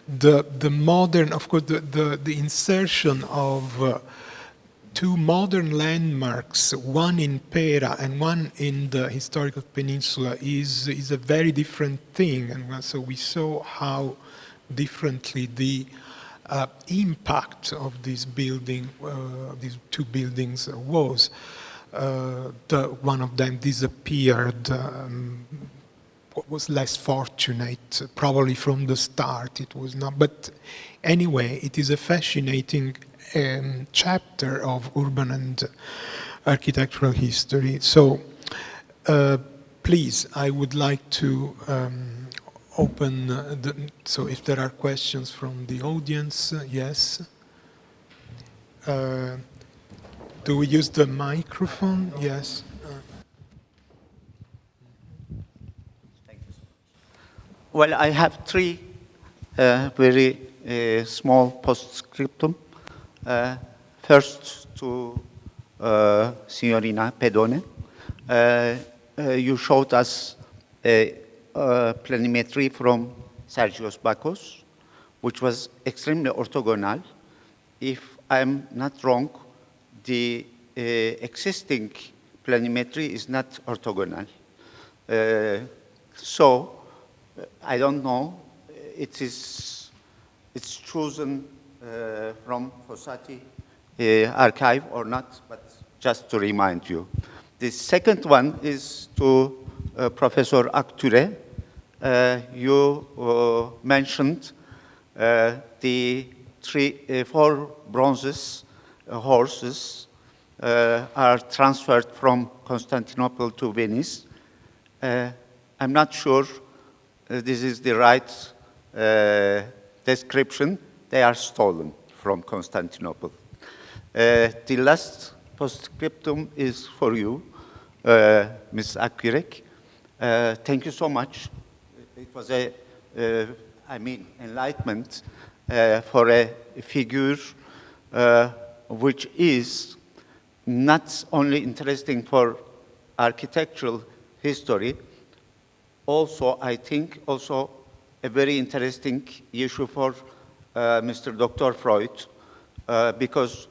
The modern, of course, the insertion of two modern landmarks, one in Pera and one in the historical peninsula, is a very different thing. And so we saw how differently the impact of this building, these two buildings was. One of them disappeared, was less fortunate, probably from the start it was not. But anyway, it is a fascinating chapter of urban and architectural history. So please, I would like to open so if there are questions from the audience, yes. Do we use the microphone? Yes. Well, I have three very small postscriptum. First to Signorina Pedone. You showed us a planimetry from Sergios Bacos, which was extremely orthogonal. If I'm not wrong, the existing planimetry is not orthogonal. So, I don't know, it's chosen from Fossati archive or not, but just to remind you. The second one is to Professor Aktüre. You mentioned the four bronzes, horses, are transferred from Constantinople to Venice. I'm not sure this is the right description. They are stolen from Constantinople. The last postscriptum is for you, Ms. Akyürek. Thank you so much. It was enlightenment for a figure which is not only interesting for architectural history, also, I think, also a very interesting issue for Mr. Dr. Freud, because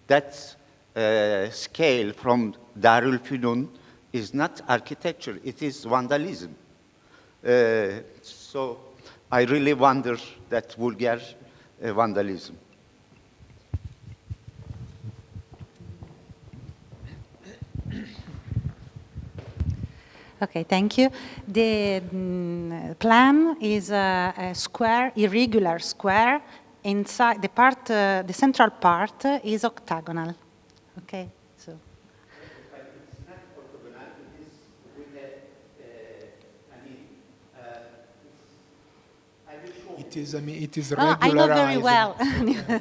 that scale from Darülfünun is not architecture, it is vandalism. So I really wonder that vulgar vandalism. Okay, thank you. The plan is a square, irregular square. Inside the part, the central part is octagonal. Okay, so. It's not orthogonal. It is with It is Oh, I know very regularized. well. Yeah.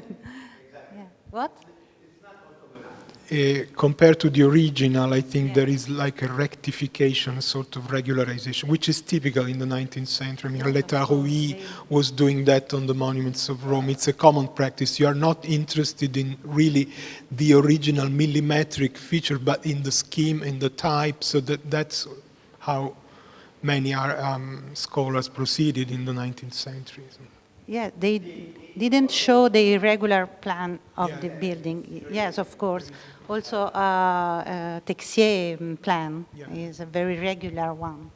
What? Compared to the original, I think there is like a rectification, sort of regularization, which is typical in the 19th century. I mean, Letaroui was doing that on the monuments of Rome. It's a common practice. You are not interested in really the original millimetric feature, but in the scheme, in the type. So that's how many scholars proceeded in the 19th century. Yeah, they didn't show the irregular plan of the building. Yes, of course. Also, Texier plan is a very regular one.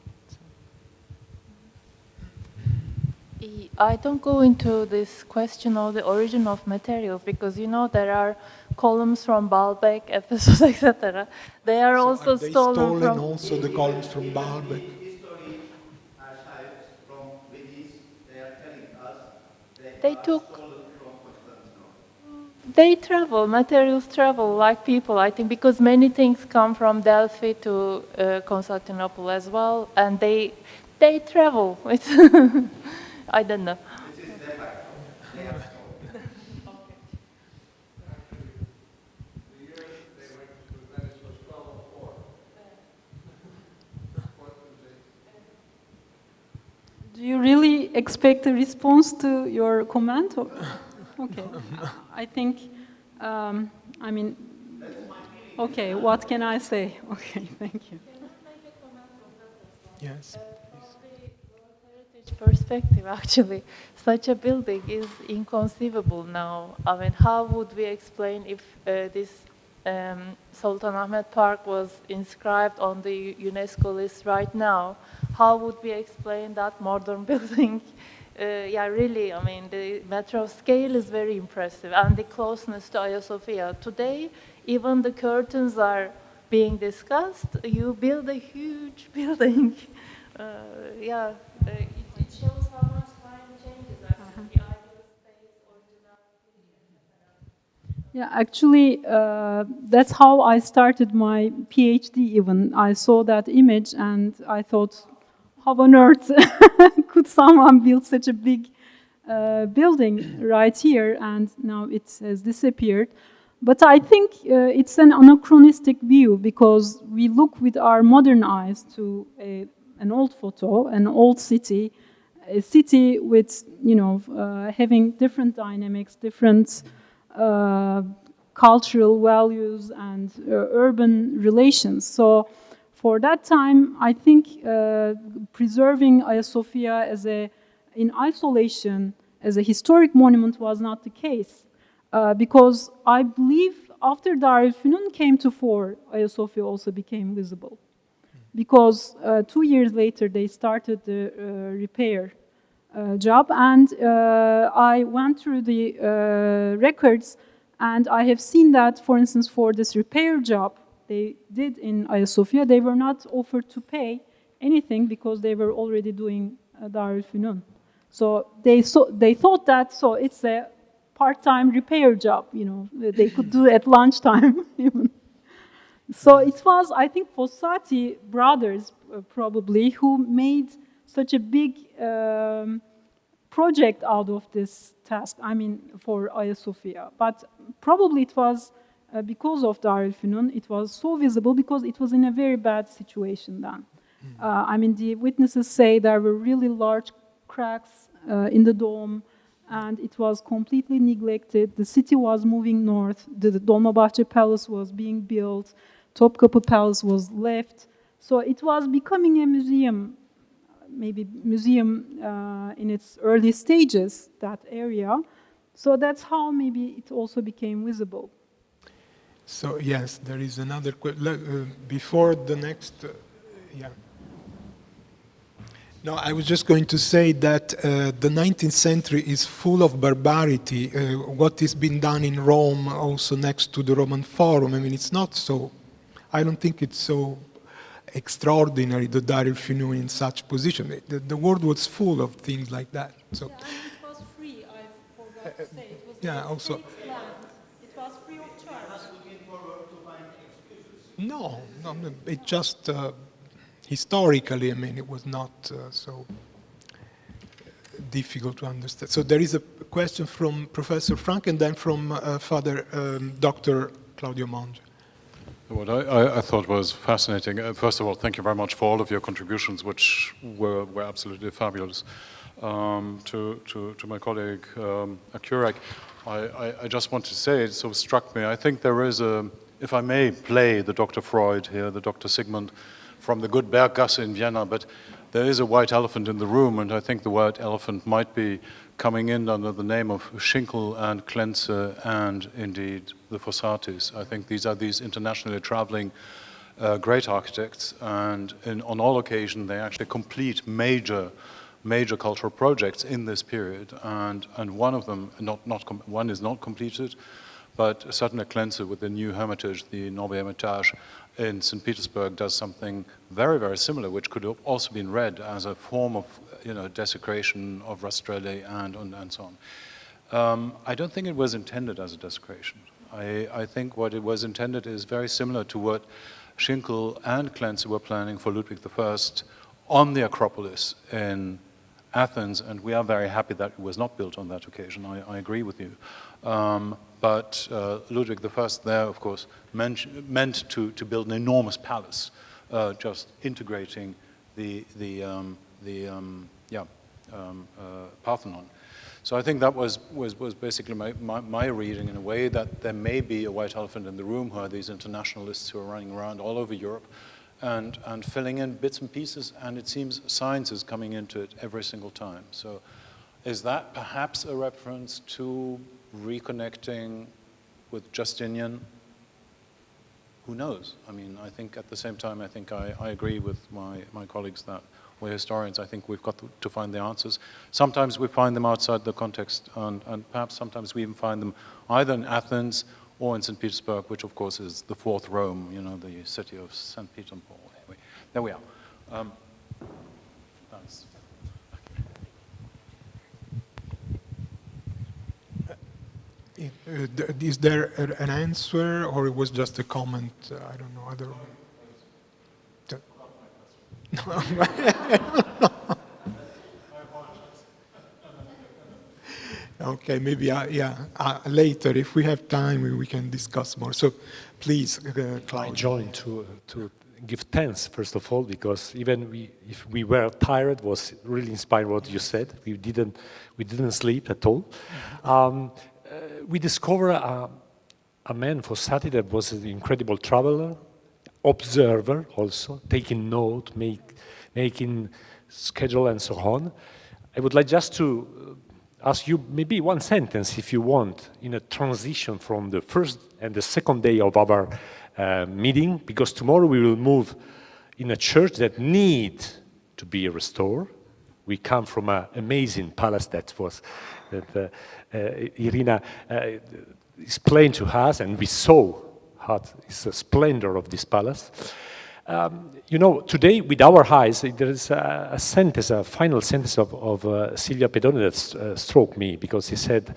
I don't go into this question of the origin of materials because, you know, there are columns from Baalbek, Ephesus, etc. They are also stolen from... also the columns from Baalbek. They travel, materials travel like people, I think, because many things come from Delphi to Constantinople as well, and they travel. It's I don't know. Do you really expect a response to your comment? Or? Okay, I think, I mean, okay, what can I say? Okay, thank you. Yes. Heritage perspective, actually, such a building is inconceivable now. I mean, how would we explain if this Sultan Ahmet Park was inscribed on the UNESCO list right now? How would we explain that modern building? Yeah, really, I mean, the matter of scale is very impressive, and the closeness to Hagia Sophia. Today, even the curtains are being discussed. You build a huge building. Yeah, it shows how much time changes, actually. The ideal space, originality. Yeah, actually, that's how I started my PhD even. I saw that image and I thought, how on earth could someone build such a big building right here? And now it has disappeared. But I think it's an anachronistic view because we look with our modern eyes to an old photo, an old city, a city with, you know, having different dynamics, different cultural values and urban relations. So for that time, I think preserving Hagia Sophia as in isolation as a historic monument was not the case. Because I believe after Darülfünun came to fore, Hagia Sophia also became visible. because 2 years later they started the repair job, and I went through the records, and I have seen that, for instance, for this repair job they did in Hagia Sophia, they were not offered to pay anything because they were already doing Darülfünun. So they thought that, so it's a part-time repair job, you know, they could do at lunchtime even. So it was, I think, Fossati brothers probably who made such a big project out of this task, I mean, for Hagia Sophia. But probably it was because of Darülfünun, it was so visible because it was in a very bad situation then. I mean, the witnesses say there were really large cracks in the dome, and it was completely neglected. The city was moving north. The Dolmabahce Palace was being built. Topkapı Palace was left. So it was becoming a museum, maybe museum in its early stages, that area. So that's how maybe it also became visible. So yes, there is another question. Before the next, yeah. No, I was just going to say that the 19th century is full of barbarity. What has been done in Rome, also next to the Roman Forum, I mean, it's not so, I don't think it's so extraordinary, the Darülfünun in such position. The world was full of things like that. So, Yeah, I mean, it was free, I forgot to say. It was yeah, also. land. It was free of charge. No, it just historically, I mean, it was not so difficult to understand. So there is a question from Professor Frank and then from Father Dr. Claudio Monge. What I thought was fascinating, first of all, thank you very much for all of your contributions, which were absolutely fabulous. To my colleague Akyürek, I just want to say, it sort of struck me, I think there is a, if I may play the Dr. Freud here, the Dr. Sigmund from the good Berggasse in Vienna, but there is a white elephant in the room, and I think the white elephant might be coming in under the name of Schinkel and Klenze and indeed the Fossatis. I think these are these internationally traveling great architects, and on all occasions they actually complete major cultural projects in this period, and one of them, one is not completed, but certainly Klenze with the new hermitage, the Neue Hermitage in St. Petersburg, does something very, very similar, which could have also been read as a form of, you know, desecration of Rastrelli and so on. I don't think it was intended as a desecration. I think what it was intended is very similar to what Schinkel and Klenze were planning for Ludwig I on the Acropolis in Athens, and we are very happy that it was not built on that occasion. I agree with you. But Ludwig I there, of course, meant to build an enormous palace, just integrating the Parthenon. So I think that was basically my reading, in a way, that there may be a white elephant in the room, who are these internationalists who are running around all over Europe and filling in bits and pieces, and it seems science is coming into it every single time. So is that perhaps a reference to reconnecting with Justinian? Who knows? I mean, I think at the same time, I think I agree with my colleagues that we're historians. I think we've got to find the answers. Sometimes we find them outside the context, and perhaps sometimes we even find them either in Athens or in St. Petersburg, which of course is the fourth Rome, you know, the city of St. Peter and Paul. Anyway, there we are. Thanks. Is there an answer, or it was just a comment? I don't know. Other. Okay, maybe later, if we have time, we can discuss more. So, please, Claudio. I joined to give thanks, first of all, because even if we were tired, it was really inspiring what you said. We didn't sleep at all. We discovered a man, Fossati, that was an incredible traveler, observer also, taking note, making schedule and so on. I would like just to ask you maybe one sentence, if you want, in a transition from the first and the second day of our meeting, because tomorrow we will move in a church that need to be restored. We come from an amazing palace that Irina explained to us, and we saw how is the splendor of this palace. You know, today with our eyes, there is a sentence, a final sentence of Silvia Pedone that struck me, because he said,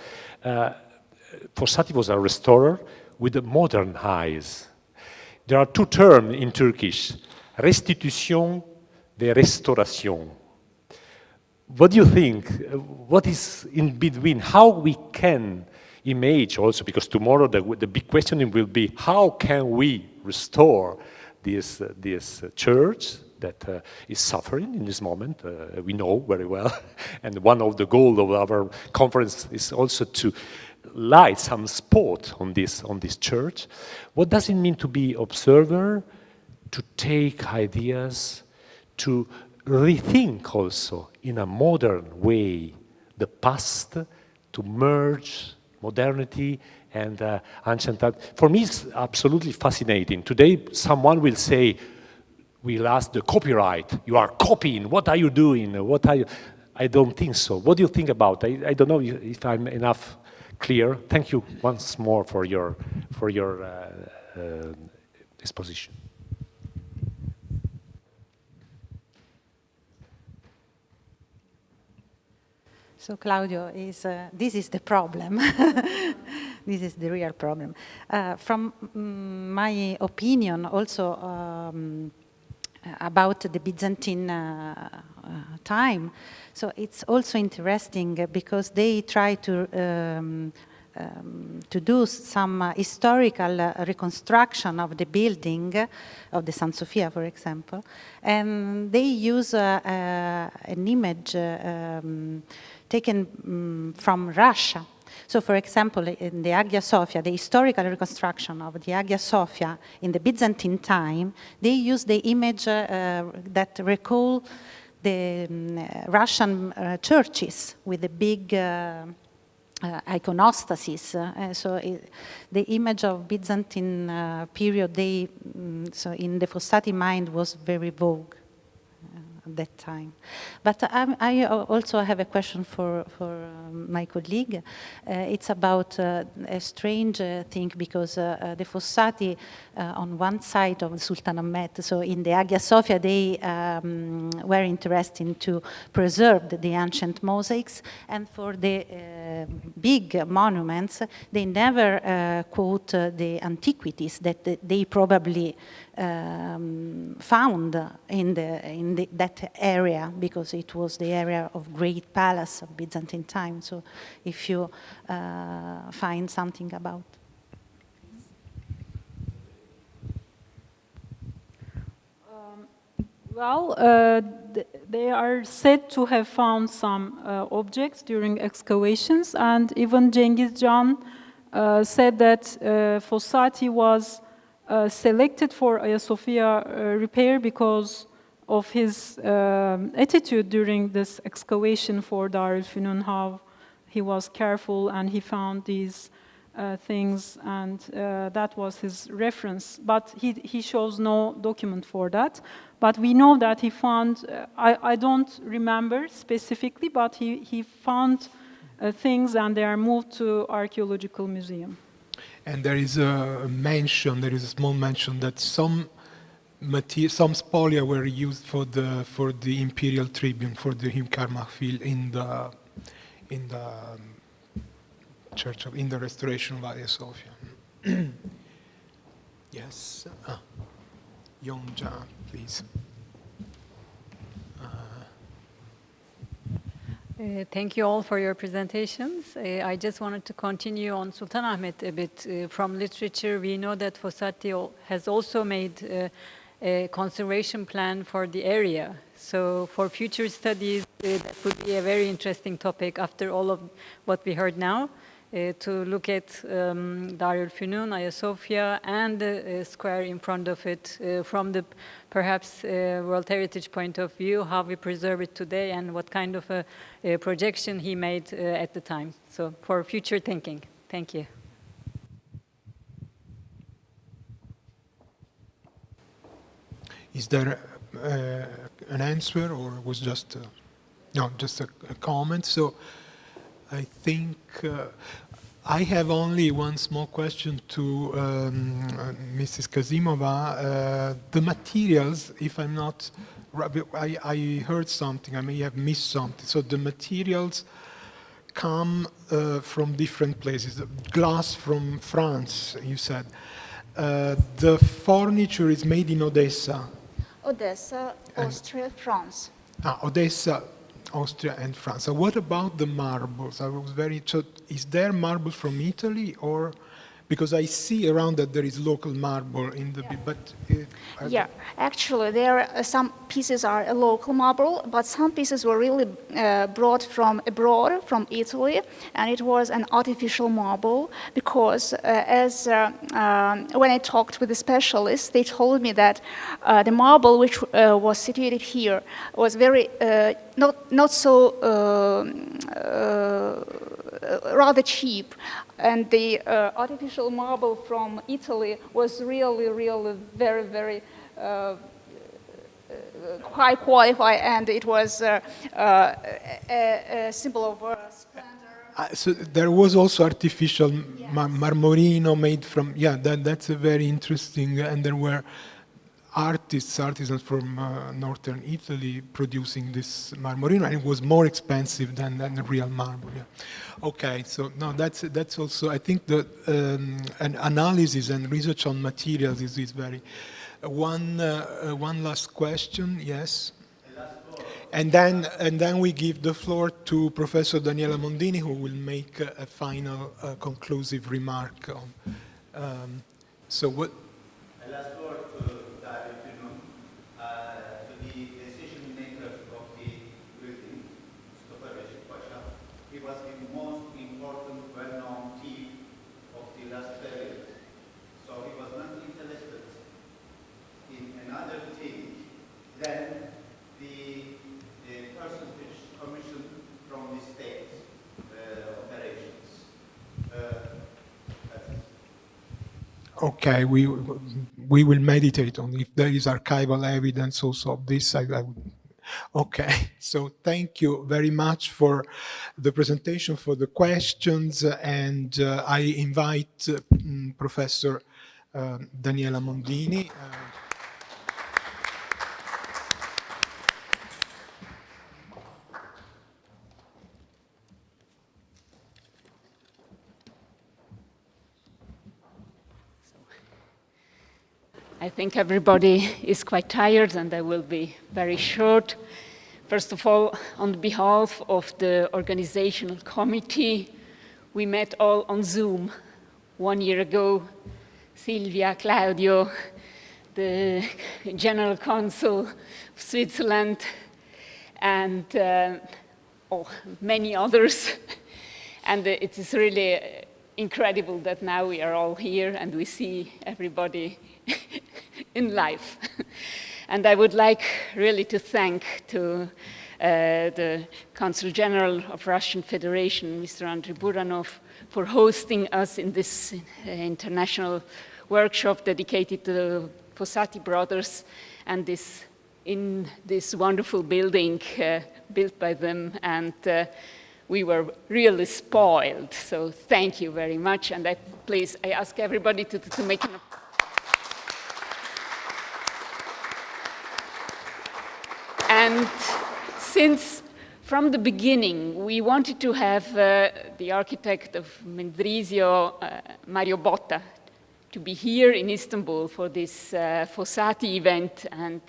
Fossati was a restorer with modern eyes. There are two terms in Turkish, restitution de restauration. What do you think? What is in between? How we can image also, because tomorrow the big question will be, how can we restore this church that is suffering in this moment? We know very well. And one of the goals of our conference is also to light some spot on this church. What does it mean to be observer, to take ideas, to rethink also in a modern way the past, to merge modernity and ancient time? For me, it's absolutely fascinating. Today, someone will say, we'll ask the copyright, you are copying, what are you doing? What are you? I don't think so. What do you think about it? I don't know if I'm enough clear. Thank you once more for your exposition. So Claudio, this is the problem. This is the real problem. From my opinion, also about the Byzantine time, so it's also interesting because they try to do some historical reconstruction of the building of the San Sofia, for example, and they use an image taken from Russia. So, for example, in the Hagia Sophia, the historical reconstruction of the Hagia Sophia in the Byzantine time, they use the image that recall the Russian churches with the big iconostasis. So the image of Byzantine period, so in the Fossati mind was very vogue at that time. But I also have a question for my colleague. It's about a strange thing, because the Fossati on one side of the Sultanate, so in the Hagia Sophia, they were interested to preserve the ancient mosaics, and for the big monuments, they never quote the antiquities that they probably found in that area, because it was the area of great palace of Byzantine time. So if you find something about. Well, they are said to have found some objects during excavations, and even Cengiz Can said that Fossati was selected for Hagia Sophia repair because of his attitude during this excavation for Darülfünun, how he was careful and he found these things, and that was his reference. But he shows no document for that. But we know that he found, I don't remember specifically, but he found things, and they are moved to archaeological museum. And there is a mention, there is a small mention that some spolia were used for the imperial tribune, for the Hünkar Mahfil in the church in the restoration of Hagia Sophia. Yes, Yonca, please. Thank you all for your presentations. I just wanted to continue on Sultanahmet a bit. From literature, we know that Fossati has also made a conservation plan for the area. So for future studies, that would be a very interesting topic after all of what we heard now, to look at Darülfünun, Hagia Sophia, and the square in front of it from the perhaps World Heritage point of view, how we preserve it today, and what kind of a projection he made at the time. So for future thinking. Thank you. Is there an answer, or was just no, just a comment? So I think I have only one small question to Mrs. Kasimova. The materials, if I'm not, I heard something, I may have missed something. So the materials come from different places. Glass from France, you said. The furniture is made in Odessa. Odessa, Austria, France. Odessa, Austria, and France. So what about the marbles? I was so is there marble from Italy, or because I see around that there is local marble in the but yeah, actually, there are some pieces are a local marble, but some pieces were really brought from abroad, from Italy, and it was an artificial marble because when I talked with the specialists, they told me that the marble which was situated here was very not so rather cheap, and the artificial marble from Italy was really very, very high quality, and it was a symbol of splendor. So there was also artificial marmorino made from, that's a very interesting, and there were artisans from northern Italy producing this marmorino, and it was more expensive than the real marble. Yeah. Okay, so no, that's also, I think that an analysis and research on materials is very. One last question, yes. And then we give the floor to Professor Daniela Mondini, who will make a final conclusive remark on. So what? A last word to Darülfünun, to the decision maker of the building, Mustafa Reşit Pasha. He was the most important, well-known thief of the last period. So he was not interested in another thing than the percentage commission from the state operations. That's it. Okay, we will meditate on if there is archival evidence also of this. I would. Okay, so thank you very much for the presentation, for the questions, and I invite Professor Daniela Mondini. I think everybody is quite tired, and I will be very short. First of all, on behalf of the organizational committee, we met all on Zoom 1 year ago. Silvia, Claudio, the General Consul of Switzerland, and many others. And it is really incredible that now we are all here and we see everybody in life. And I would like really to thank to the Consul General of Russian Federation, Mr. Andrei Buranov, for hosting us in this international workshop dedicated to the Fossati brothers, and in this wonderful building built by them, and we were really spoiled. So thank you very much, and I ask everybody to make an. And since from the beginning we wanted to have the architect of Mendrisio, Mario Botta, to be here in Istanbul for this Fossati event, and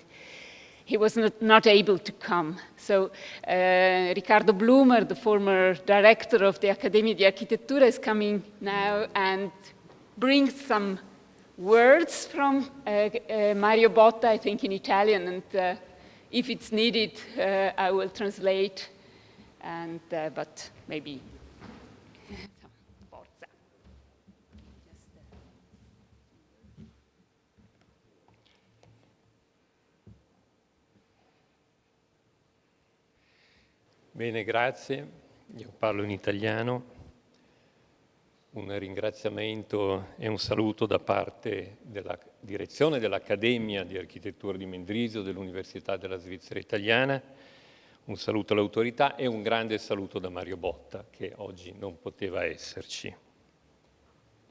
he was not able to come. So Riccardo Blumer, the former director of the Accademia di Architettura, is coming now and brings some words from Mario Botta, I think in Italian, and if it's needed, I will translate, and but maybe. Bene, grazie. Io parlo in italiano. un ringraziamento e un saluto da parte della direzione dell'Accademia di Architettura di Mendrisio dell'Università della Svizzera Italiana, un saluto alle autorità e un grande saluto da Mario Botta, che oggi non poteva esserci.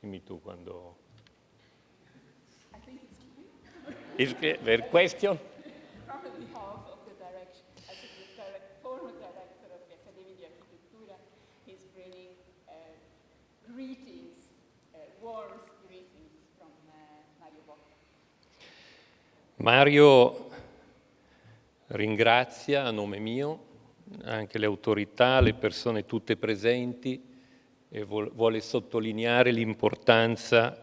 Dimmi tu quando... Is there question? On behalf of the former director of the Accademia di Architettura, he's bringing greetings, warm greetings from Mario Botta. Mario ringrazia a nome mio anche le autorità, le persone tutte presenti e vuole sottolineare l'importanza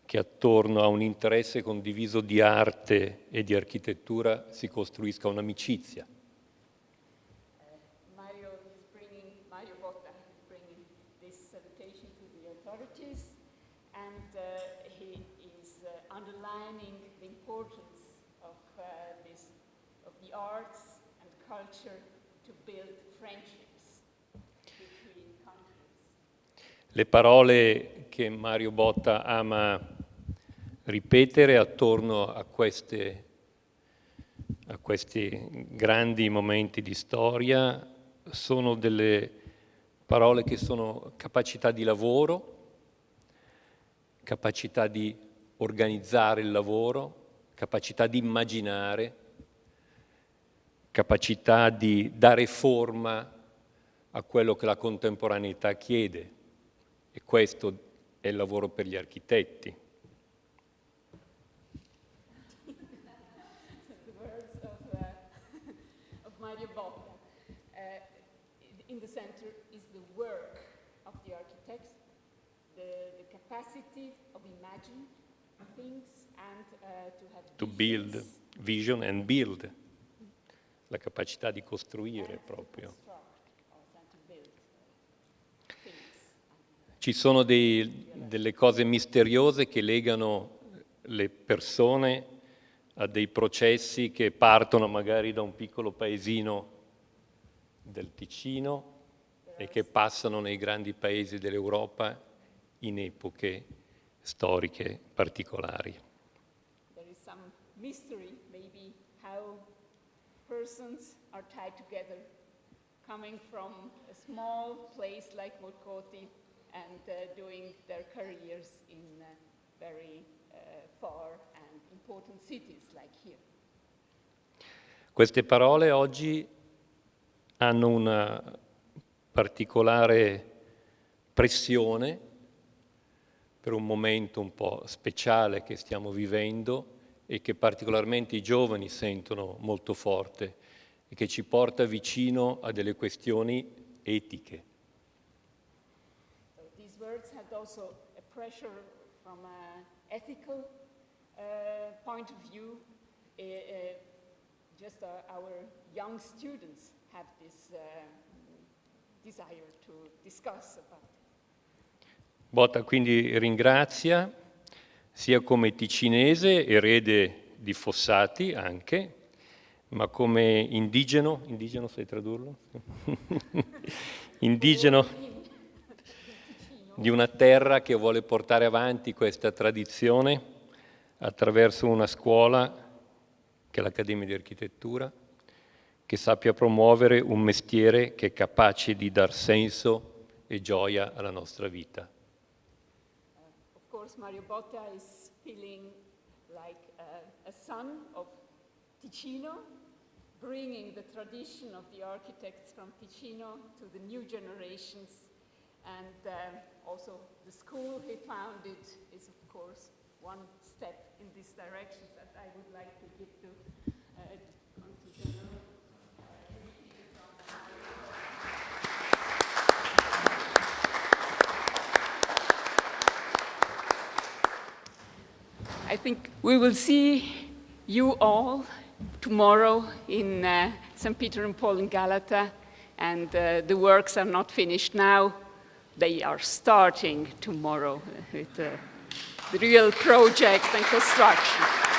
che attorno a un interesse condiviso di arte e di architettura si costruisca un'amicizia. Mario Botta is bringing this salutation to the authorities, and he is underlining the importance of the arts and culture to build friendships between countries. Le parole che Mario Botta ama ripetere attorno a questi grandi momenti di storia sono delle parole che sono capacità di lavoro, capacità di organizzare il lavoro, capacità di immaginare, capacità di dare forma a quello che la contemporaneità chiede. E questo è il lavoro per gli architetti. The words of Mario Botta. In the center is the work of the architects, the capacity of imagining things and to have To build, vision and build. La capacità di costruire proprio. Ci sono delle cose misteriose che legano le persone a dei processi che partono magari da un piccolo paesino del Ticino e che passano nei grandi paesi dell'Europa in epoche storiche particolari. There is some mystery, maybe, how persons are tied together, coming from a small place like Morcoti and doing their careers in very far and important cities like here. Queste parole oggi hanno una particolare pressione per un momento un po' speciale che stiamo vivendo e che particolarmente i giovani sentono molto forte e che ci porta vicino a delle questioni etiche. These words had also a pressure from an ethical point of view. Just our young students have this desire to discuss about it. Botta quindi ringrazia sia come ticinese, erede di Fossati anche, ma come indigeno sai tradurlo? Indigeno di una terra che vuole portare avanti questa tradizione attraverso una scuola che è l'Accademia di Architettura, che sappia promuovere un mestiere che è capace di dar senso e gioia alla nostra vita. Of course, Mario Botta is feeling like a son of Ticino, bringing the tradition of the architects from Ticino to the new generations. And also the school he founded is, of course, one step in this direction that I would like to give to General. I think we will see you all tomorrow in St. Peter and Paul in Galata, and the works are not finished now. They are starting tomorrow with the real project and construction.